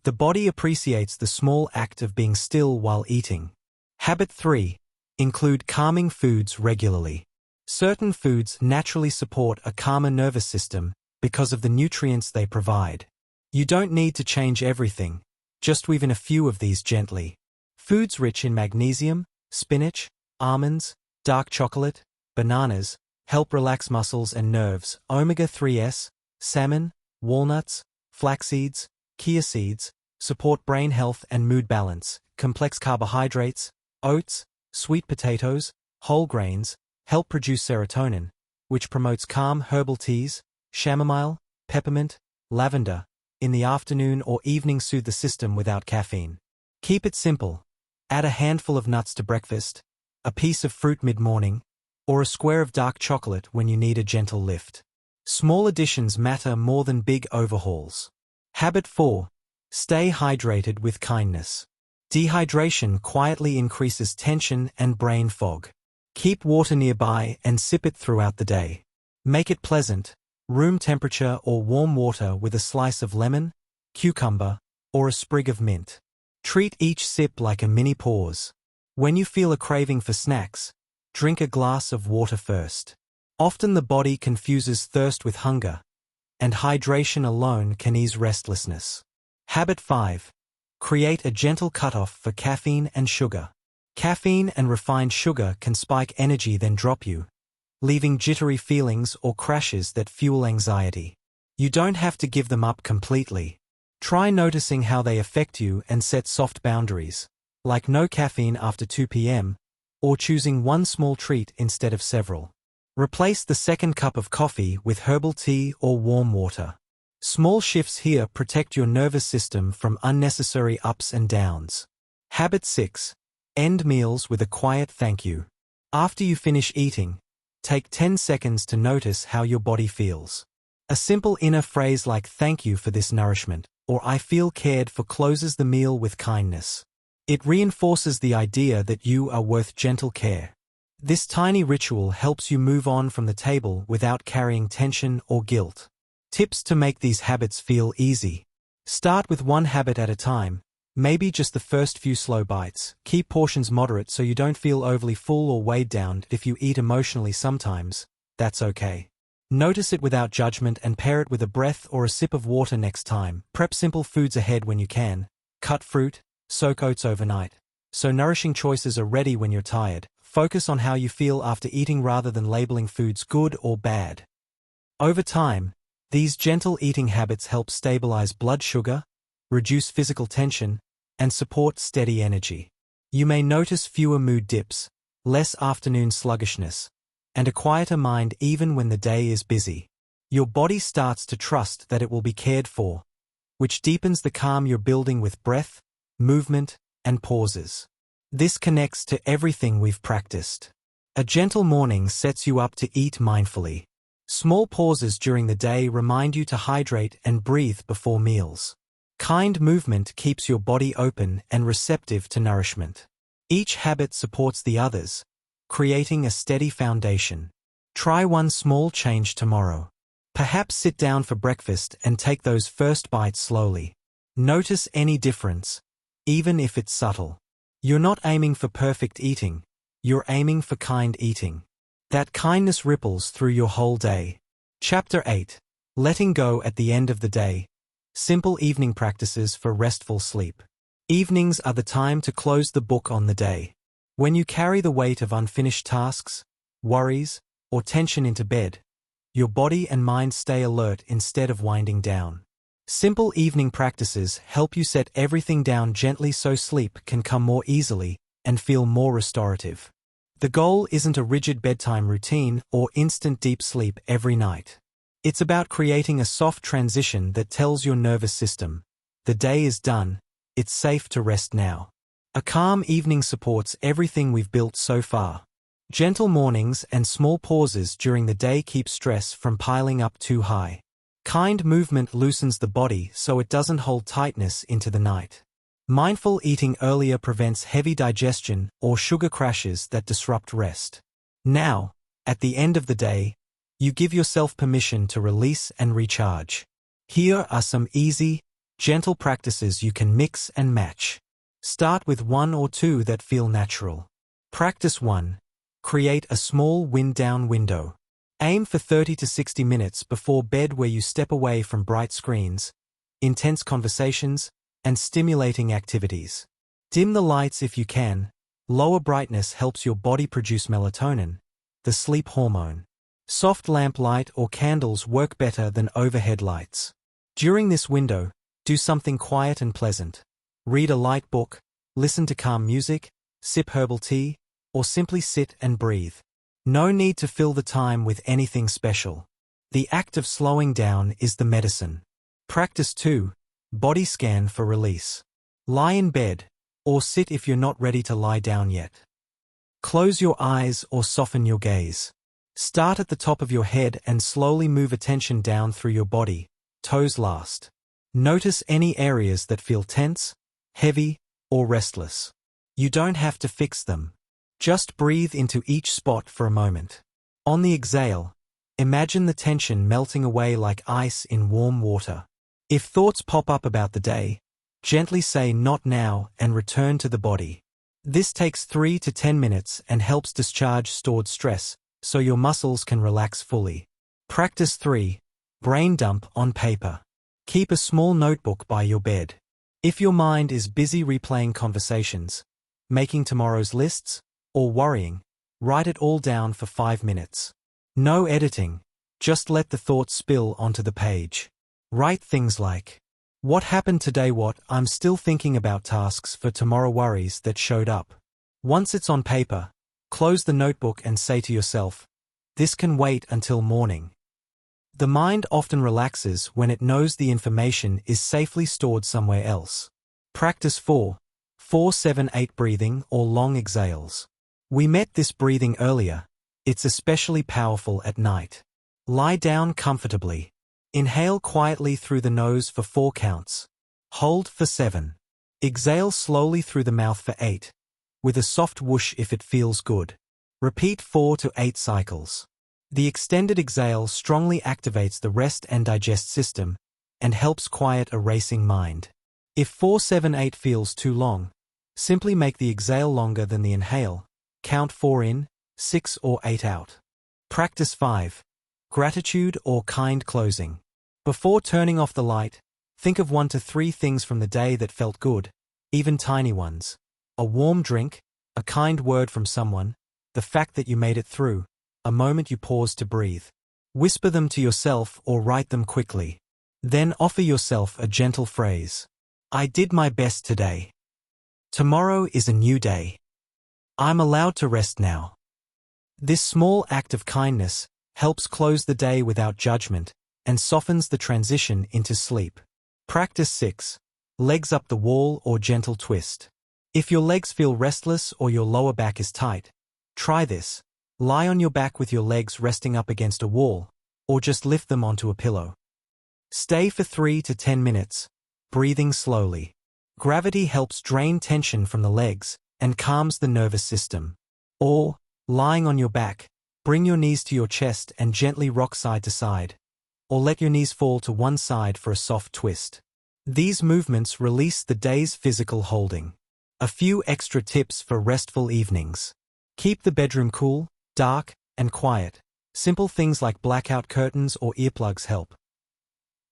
The body appreciates the small act of being still while eating. Habit 3. Include calming foods regularly. Certain foods naturally support a calmer nervous system because of the nutrients they provide. You don't need to change everything, just weave in a few of these gently. Foods rich in magnesium, spinach, almonds, dark chocolate, bananas, help relax muscles and nerves. Omega-3s, salmon, walnuts, flax seeds, chia seeds, support brain health and mood balance. Complex carbohydrates, oats, sweet potatoes, whole grains, help produce serotonin, which promotes calm. Herbal teas, chamomile, peppermint, lavender, in the afternoon or evening soothe the system without caffeine. Keep it simple. Add a handful of nuts to breakfast, a piece of fruit mid-morning, or a square of dark chocolate when you need a gentle lift. Small additions matter more than big overhauls. Habit 4. Stay hydrated with kindness. Dehydration quietly increases tension and brain fog. Keep water nearby and sip it throughout the day. Make it pleasant, room temperature or warm water with a slice of lemon, cucumber, or a sprig of mint. Treat each sip like a mini pause. When you feel a craving for snacks, drink a glass of water first. Often the body confuses thirst with hunger, and hydration alone can ease restlessness. Habit 5. Create a gentle cutoff for caffeine and sugar. Caffeine and refined sugar can spike energy then drop you, leaving jittery feelings or crashes that fuel anxiety. You don't have to give them up completely. Try noticing how they affect you and set soft boundaries, like no caffeine after 2 p.m., or choosing one small treat instead of several. Replace the second cup of coffee with herbal tea or warm water. Small shifts here protect your nervous system from unnecessary ups and downs. Habit 6. End meals with a quiet thank you. After you finish eating, take 10 seconds to notice how your body feels. A simple inner phrase like "thank you for this nourishment" or "I feel cared for" closes the meal with kindness. It reinforces the idea that you are worth gentle care. This tiny ritual helps you move on from the table without carrying tension or guilt. Tips to make these habits feel easy. Start with one habit at a time, maybe just the first few slow bites. Keep portions moderate so you don't feel overly full or weighed down. If you eat emotionally sometimes, that's okay. Notice it without judgment and pair it with a breath or a sip of water next time. Prep simple foods ahead when you can. Cut fruit, soak oats overnight, so nourishing choices are ready when you're tired. Focus on how you feel after eating rather than labeling foods good or bad. Over time, these gentle eating habits help stabilize blood sugar, reduce physical tension, and support steady energy. You may notice fewer mood dips, less afternoon sluggishness, and a quieter mind even when the day is busy. Your body starts to trust that it will be cared for, which deepens the calm you're building with breath, movement, and pauses. This connects to everything we've practiced. A gentle morning sets you up to eat mindfully. Small pauses during the day remind you to hydrate and breathe before meals. Kind movement keeps your body open and receptive to nourishment. Each habit supports the others, creating a steady foundation. Try one small change tomorrow. Perhaps sit down for breakfast and take those first bites slowly. Notice any difference, even if it's subtle. You're not aiming for perfect eating, you're aiming for kind eating. That kindness ripples through your whole day. Chapter 8. Letting go at the end of the day. Simple evening practices for restful sleep. Evenings are the time to close the book on the day. When you carry the weight of unfinished tasks, worries, or tension into bed, your body and mind stay alert instead of winding down. Simple evening practices help you set everything down gently so sleep can come more easily and feel more restorative. The goal isn't a rigid bedtime routine or instant deep sleep every night. It's about creating a soft transition that tells your nervous system, the day is done, it's safe to rest now. A calm evening supports everything we've built so far. Gentle mornings and small pauses during the day keep stress from piling up too high. Kind movement loosens the body so it doesn't hold tightness into the night. Mindful eating earlier prevents heavy digestion or sugar crashes that disrupt rest. Now, at the end of the day, you give yourself permission to release and recharge. Here are some easy, gentle practices you can mix and match. Start with one or two that feel natural. Practice 1. Create a small wind-down window. Aim for 30 to 60 minutes before bed where you step away from bright screens, intense conversations, and stimulating activities. Dim the lights if you can. Lower brightness helps your body produce melatonin, the sleep hormone. Soft lamp light or candles work better than overhead lights. During this window, do something quiet and pleasant. Read a light book, listen to calm music, sip herbal tea, or simply sit and breathe. No need to fill the time with anything special. The act of slowing down is the medicine. Practice 2. Body scan for release. Lie in bed, or sit if you're not ready to lie down yet. Close your eyes or soften your gaze. Start at the top of your head and slowly move attention down through your body, toes last. Notice any areas that feel tense, heavy, or restless. You don't have to fix them. Just breathe into each spot for a moment. On the exhale, imagine the tension melting away like ice in warm water. If thoughts pop up about the day, gently say "not now" and return to the body. This takes 3 to 10 minutes and helps discharge stored stress, so your muscles can relax fully. Practice 3. Brain dump on paper. Keep a small notebook by your bed. If your mind is busy replaying conversations, making tomorrow's lists, or worrying, write it all down for 5 minutes. No editing, just let the thoughts spill onto the page. Write things like, "What happened today? I'm still thinking about tasks for tomorrow, worries that showed up." Once it's on paper, close the notebook and say to yourself, "This can wait until morning." The mind often relaxes when it knows the information is safely stored somewhere else. Practice 4. 4-7-8 breathing or long exhales. We met this breathing earlier. It's especially powerful at night. Lie down comfortably. Inhale quietly through the nose for 4 counts. Hold for 7. Exhale slowly through the mouth for 8, with a soft whoosh if it feels good. Repeat 4 to 8 cycles. The extended exhale strongly activates the rest and digest system and helps quiet a racing mind. If 4-7-8 feels too long, simply make the exhale longer than the inhale. Count 4 in, 6 or 8 out. Practice 5. Gratitude or kind closing. Before turning off the light, think of 1 to 3 things from the day that felt good, even tiny ones. A warm drink, a kind word from someone, the fact that you made it through, a moment you paused to breathe. Whisper them to yourself or write them quickly. Then offer yourself a gentle phrase. "I did my best today. Tomorrow is a new day. I'm allowed to rest now." This small act of kindness helps close the day without judgment and softens the transition into sleep. Practice 6. Legs up the wall or gentle twist. If your legs feel restless or your lower back is tight, try this. Lie on your back with your legs resting up against a wall, or just lift them onto a pillow. Stay for 3 to 10 minutes, breathing slowly. Gravity helps drain tension from the legs and calms the nervous system. Or, lying on your back, bring your knees to your chest and gently rock side to side, or let your knees fall to one side for a soft twist. These movements release the day's physical holding. A few extra tips for restful evenings. Keep the bedroom cool, dark, and quiet. Simple things like blackout curtains or earplugs help.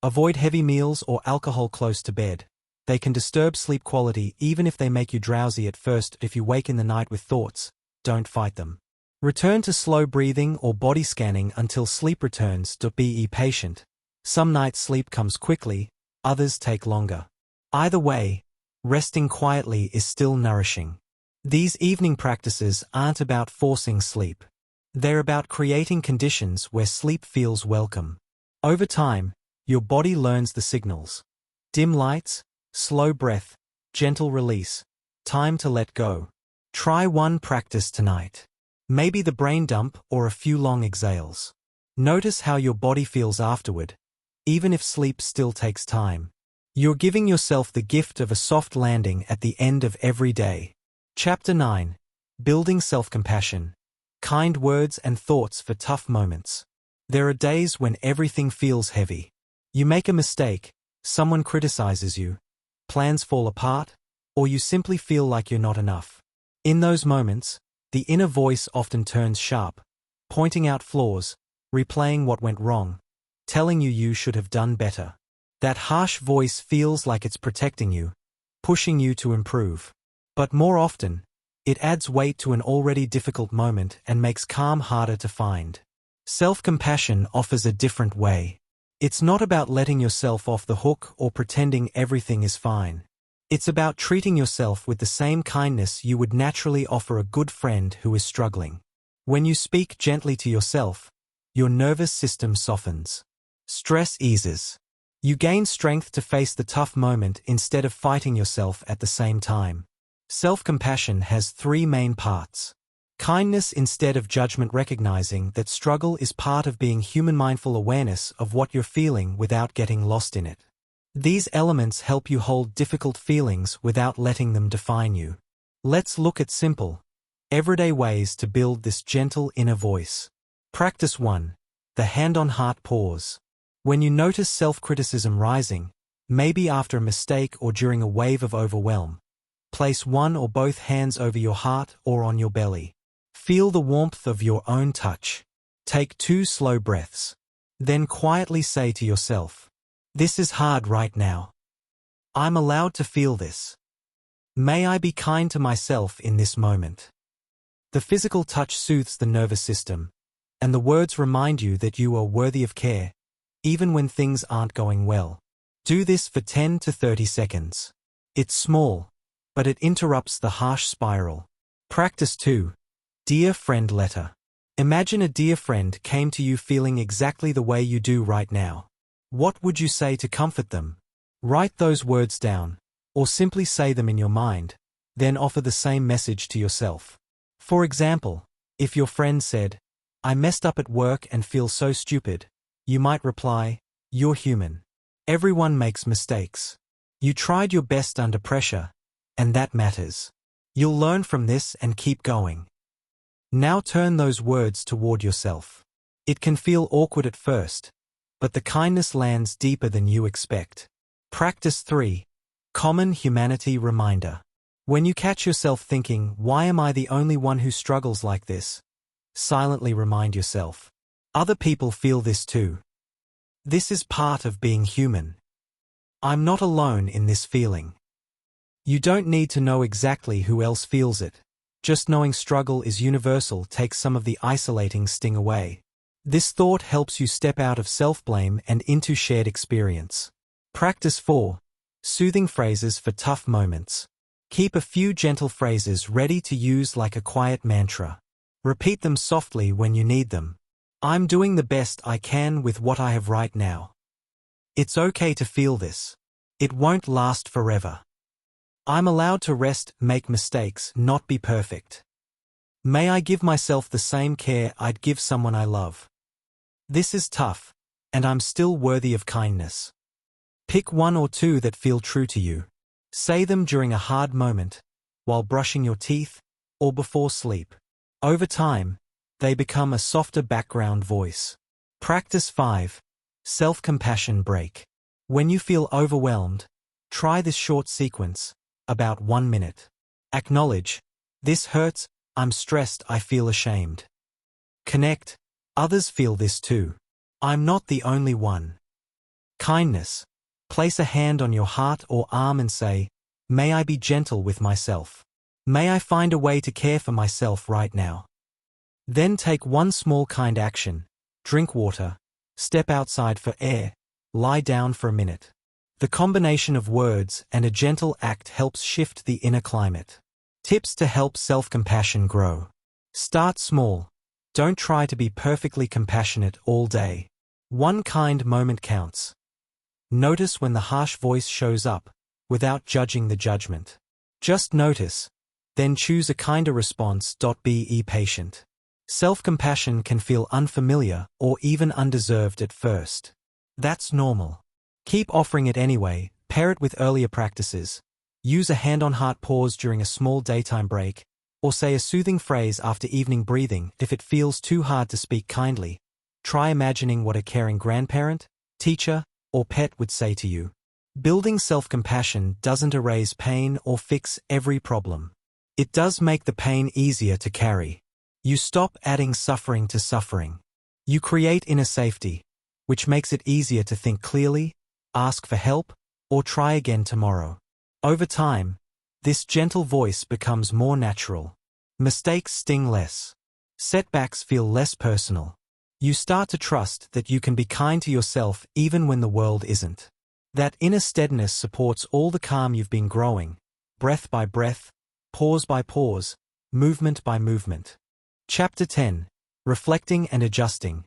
Avoid heavy meals or alcohol close to bed. They can disturb sleep quality even if they make you drowsy at first. If you wake in the night with thoughts, don't fight them. Return to slow breathing or body scanning until sleep returns. Be patient. Some nights sleep comes quickly, others take longer. Either way, resting quietly is still nourishing. These evening practices aren't about forcing sleep. They're about creating conditions where sleep feels welcome. Over time, your body learns the signals. Dim lights, slow breath, gentle release. Time to let go. Try one practice tonight. Maybe the brain dump or a few long exhales. Notice how your body feels afterward, even if sleep still takes time. You're giving yourself the gift of a soft landing at the end of every day. Chapter 9. Building Self-Compassion. Kind words and thoughts for tough moments. There are days when everything feels heavy. You make a mistake, someone criticizes you, plans fall apart, or you simply feel like you're not enough. In those moments, the inner voice often turns sharp, pointing out flaws, replaying what went wrong, telling you should have done better. That harsh voice feels like it's protecting you, pushing you to improve. But more often, it adds weight to an already difficult moment and makes calm harder to find. Self-compassion offers a different way. It's not about letting yourself off the hook or pretending everything is fine. It's about treating yourself with the same kindness you would naturally offer a good friend who is struggling. When you speak gently to yourself, your nervous system softens. Stress eases. You gain strength to face the tough moment instead of fighting yourself at the same time. Self-compassion has three main parts. Kindness instead of judgment, recognizing that struggle is part of being human, mindful awareness of what you're feeling without getting lost in it. These elements help you hold difficult feelings without letting them define you. Let's look at simple, everyday ways to build this gentle inner voice. Practice 1. The hand-on-heart pause. When you notice self-criticism rising, maybe after a mistake or during a wave of overwhelm, place one or both hands over your heart or on your belly. Feel the warmth of your own touch. Take 2 slow breaths. Then quietly say to yourself, "This is hard right now. I'm allowed to feel this. May I be kind to myself in this moment." The physical touch soothes the nervous system, and the words remind you that you are worthy of care, even when things aren't going well. Do this for 10 to 30 seconds. It's small, but it interrupts the harsh spiral. Practice 2. Dear friend letter. Imagine a dear friend came to you feeling exactly the way you do right now. What would you say to comfort them? Write those words down, or simply say them in your mind, then offer the same message to yourself. For example, if your friend said, "I messed up at work and feel so stupid," you might reply, "You're human. Everyone makes mistakes. You tried your best under pressure, and that matters. You'll learn from this and keep going." Now turn those words toward yourself. It can feel awkward at first, but the kindness lands deeper than you expect. Practice 3. Common humanity reminder. When you catch yourself thinking, "Why am I the only one who struggles like this?" silently remind yourself, "Other people feel this too. This is part of being human. I'm not alone in this feeling." You don't need to know exactly who else feels it. Just knowing struggle is universal takes some of the isolating sting away. This thought helps you step out of self-blame and into shared experience. Practice 4. Soothing phrases for tough moments. Keep a few gentle phrases ready to use like a quiet mantra. Repeat them softly when you need them. "I'm doing the best I can with what I have right now. It's okay to feel this. It won't last forever. I'm allowed to rest, make mistakes, not be perfect. May I give myself the same care I'd give someone I love. This is tough, and I'm still worthy of kindness." Pick 1 or 2 that feel true to you. Say them during a hard moment, while brushing your teeth, or before sleep. Over time, they become a softer background voice. Practice 5. Self-compassion break. When you feel overwhelmed, Try this short sequence, about 1 minute. Acknowledge, this hurts, I'm stressed, I feel ashamed. Connect, others feel this too. I'm not the only one. Kindness, place a hand on your heart or arm and say, may I be gentle with myself. May I find a way to care for myself right now. Then take one small kind action. Drink water, step outside for air, lie down for a minute. The combination of words and a gentle act helps shift the inner climate. Tips to help self-compassion grow. Start small. Don't try to be perfectly compassionate all day. One kind moment counts. Notice when the harsh voice shows up, without judging the judgment. Just notice, then choose a kinder response. Be patient. Self-compassion can feel unfamiliar or even undeserved at first. That's normal. Keep offering it anyway, pair it with earlier practices. Use a hand-on-heart pause during a small daytime break, or say a soothing phrase after evening breathing. If it feels too hard to speak kindly, try imagining what a caring grandparent, teacher, or pet would say to you. Building self-compassion doesn't erase pain or fix every problem. It does make the pain easier to carry. You stop adding suffering to suffering. You create inner safety, which makes it easier to think clearly, ask for help, or try again tomorrow. Over time, this gentle voice becomes more natural. Mistakes sting less. Setbacks feel less personal. You start to trust that you can be kind to yourself even when the world isn't. That inner steadiness supports all the calm you've been growing, breath by breath, pause by pause, movement by movement. Chapter 10. Reflecting and Adjusting.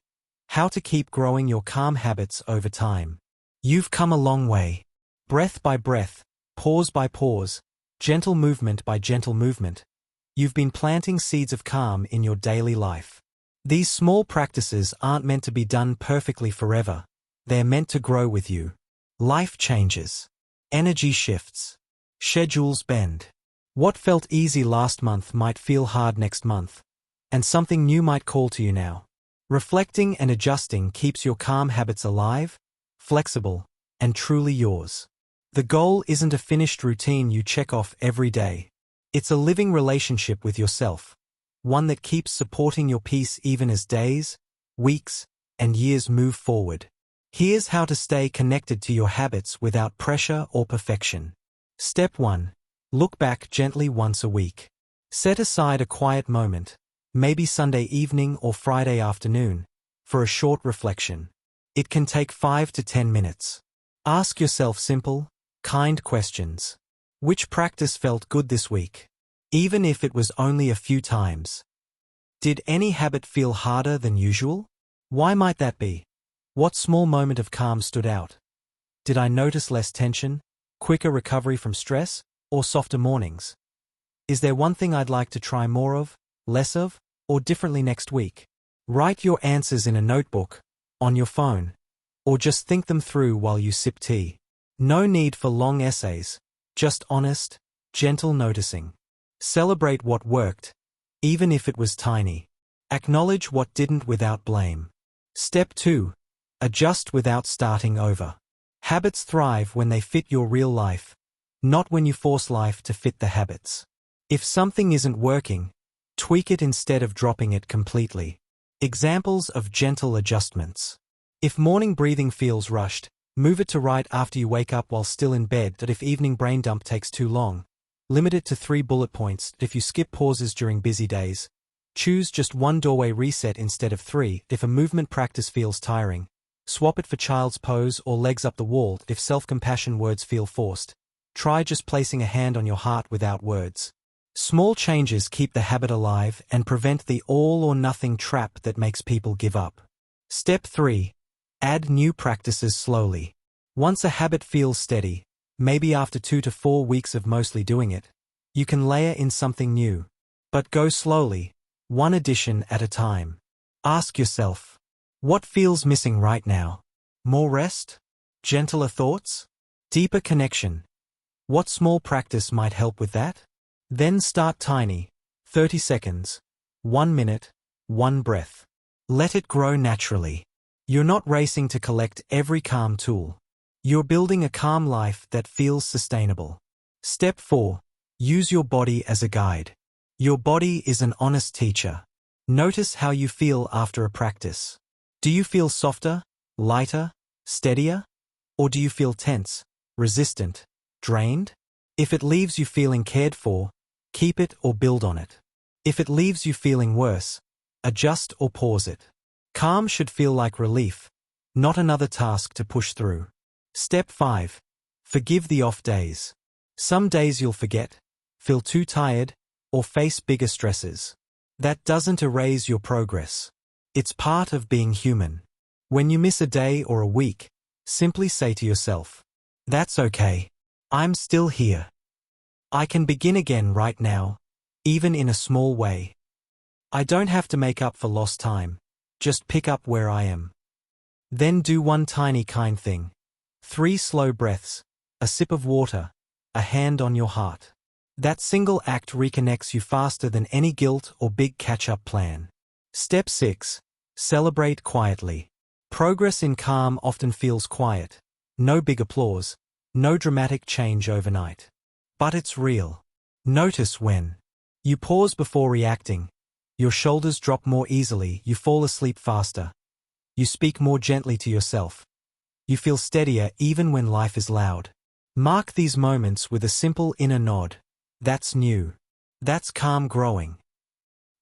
How to keep growing your calm habits over time. You've come a long way. Breath by breath, pause by pause, gentle movement by gentle movement. You've been planting seeds of calm in your daily life. These small practices aren't meant to be done perfectly forever. They're meant to grow with you. Life changes. Energy shifts. Schedules bend. What felt easy last month might feel hard next month, and something new might call to you now. Reflecting and adjusting keeps your calm habits alive, flexible, and truly yours. The goal isn't a finished routine you check off every day. It's a living relationship with yourself, one that keeps supporting your peace even as days, weeks, and years move forward. Here's how to stay connected to your habits without pressure or perfection. Step 1. Look back gently once a week. Set aside a quiet moment, maybe Sunday evening or Friday afternoon, for a short reflection. It can take 5 to 10 minutes. Ask yourself simple, kind questions. Which practice felt good this week? Even if it was only a few times. Did any habit feel harder than usual? Why might that be? What small moment of calm stood out? Did I notice less tension, quicker recovery from stress, or softer mornings? Is there one thing I'd like to try more of, less of, or differently next week? Write your answers in a notebook, on your phone, or just think them through while you sip tea. No need for long essays, just honest, gentle noticing. Celebrate what worked, even if it was tiny. Acknowledge what didn't without blame. Step 2. Adjust without starting over. Habits thrive when they fit your real life, not when you force life to fit the habits. If something isn't working, tweak it instead of dropping it completely. Examples of gentle adjustments. If morning breathing feels rushed, move it to right after you wake up while still in bed. If evening brain dump takes too long, limit it to 3 bullet points. If you skip pauses during busy days, choose just 1 doorway reset instead of 3. If a movement practice feels tiring, swap it for child's pose or legs up the wall. If self-compassion words feel forced, try just placing a hand on your heart without words. Small changes keep the habit alive and prevent the all-or-nothing trap that makes people give up. Step 3. Add new practices slowly. Once a habit feels steady, maybe after 2 to 4 weeks of mostly doing it, you can layer in something new. But go slowly, one addition at a time. Ask yourself, what feels missing right now? More rest? Gentler thoughts? Deeper connection? What small practice might help with that? Then start tiny, 30 seconds, 1 minute, 1 breath. Let it grow naturally. You're not racing to collect every calm tool. You're building a calm life that feels sustainable. Step 4. Use your body as a guide. Your body is an honest teacher. Notice how you feel after a practice. Do you feel softer, lighter, steadier? Or do you feel tense, resistant, drained? If it leaves you feeling cared for, keep it or build on it. If it leaves you feeling worse, adjust or pause it. Calm should feel like relief, not another task to push through. Step 5. Forgive the off days. Some days you'll forget, feel too tired, or face bigger stresses. That doesn't erase your progress. It's part of being human. When you miss a day or a week, simply say to yourself, "That's okay. I'm still here. I can begin again right now, even in a small way. I don't have to make up for lost time, just pick up where I am." Then do one tiny kind thing. 3 slow breaths, a sip of water, a hand on your heart. That single act reconnects you faster than any guilt or big catch-up plan. Step 6. Celebrate quietly. Progress in calm often feels quiet. No big applause, no dramatic change overnight. But it's real. Notice when you pause before reacting, your shoulders drop more easily, you fall asleep faster. You speak more gently to yourself. You feel steadier even when life is loud. Mark these moments with a simple inner nod. That's new. That's calm growing.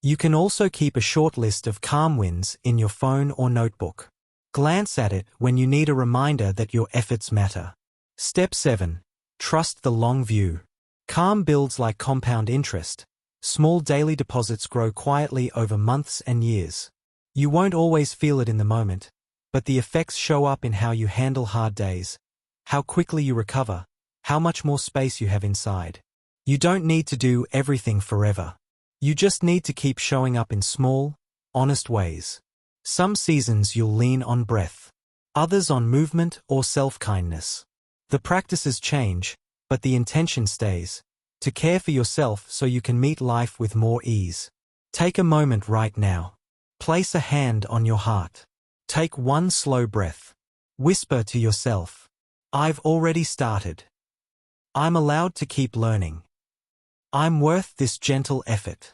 You can also keep a short list of calm wins in your phone or notebook. Glance at it when you need a reminder that your efforts matter. Step 7. Trust the long view. Calm builds like compound interest. Small daily deposits grow quietly over months and years. You won't always feel it in the moment, but the effects show up in how you handle hard days, how quickly you recover, how much more space you have inside. You don't need to do everything forever. You just need to keep showing up in small, honest ways. Some seasons you'll lean on breath, others on movement or self-kindness. The practices change, but the intention stays, to care for yourself so you can meet life with more ease. Take a moment right now. Place a hand on your heart. Take one slow breath. Whisper to yourself, "I've already started. I'm allowed to keep learning. I'm worth this gentle effort."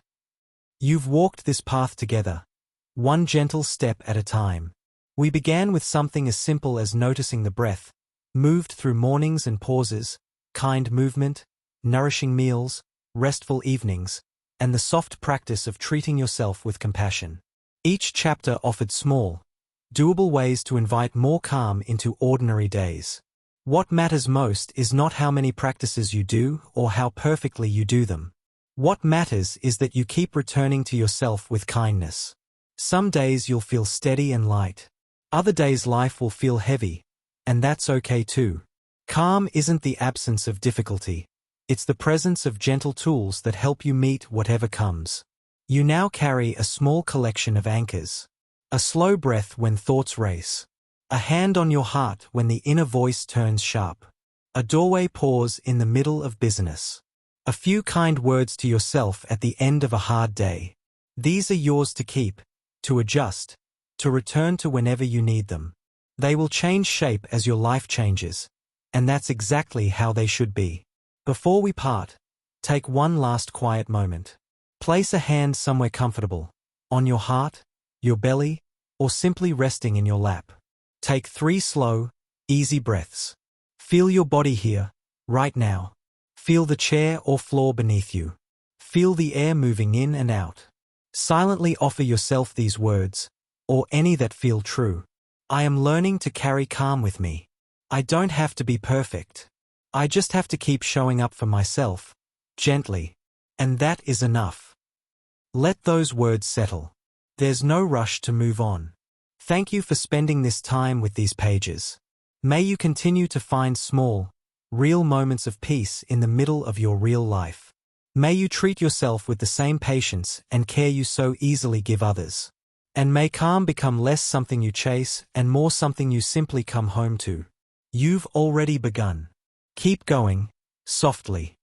You've walked this path together, one gentle step at a time. We began with something as simple as noticing the breath, moved through mornings and pauses, kind movement, nourishing meals, restful evenings, and the soft practice of treating yourself with compassion. Each chapter offered small, doable ways to invite more calm into ordinary days. What matters most is not how many practices you do or how perfectly you do them. What matters is that you keep returning to yourself with kindness. Some days you'll feel steady and light. Other days life will feel heavy, and that's okay too. Calm isn't the absence of difficulty. It's the presence of gentle tools that help you meet whatever comes. You now carry a small collection of anchors. A slow breath when thoughts race. A hand on your heart when the inner voice turns sharp. A doorway pause in the middle of business. A few kind words to yourself at the end of a hard day. These are yours to keep, to adjust, to return to whenever you need them. They will change shape as your life changes, and that's exactly how they should be. Before we part, take one last quiet moment. Place a hand somewhere comfortable, on your heart, your belly, or simply resting in your lap. Take 3 slow, easy breaths. Feel your body here, right now. Feel the chair or floor beneath you. Feel the air moving in and out. Silently offer yourself these words, or any that feel true. I am learning to carry calm with me. I don't have to be perfect. I just have to keep showing up for myself, gently, and that is enough. Let those words settle. There's no rush to move on. Thank you for spending this time with these pages. May you continue to find small, real moments of peace in the middle of your real life. May you treat yourself with the same patience and care you so easily give others. And may calm become less something you chase and more something you simply come home to. You've already begun. Keep going, softly.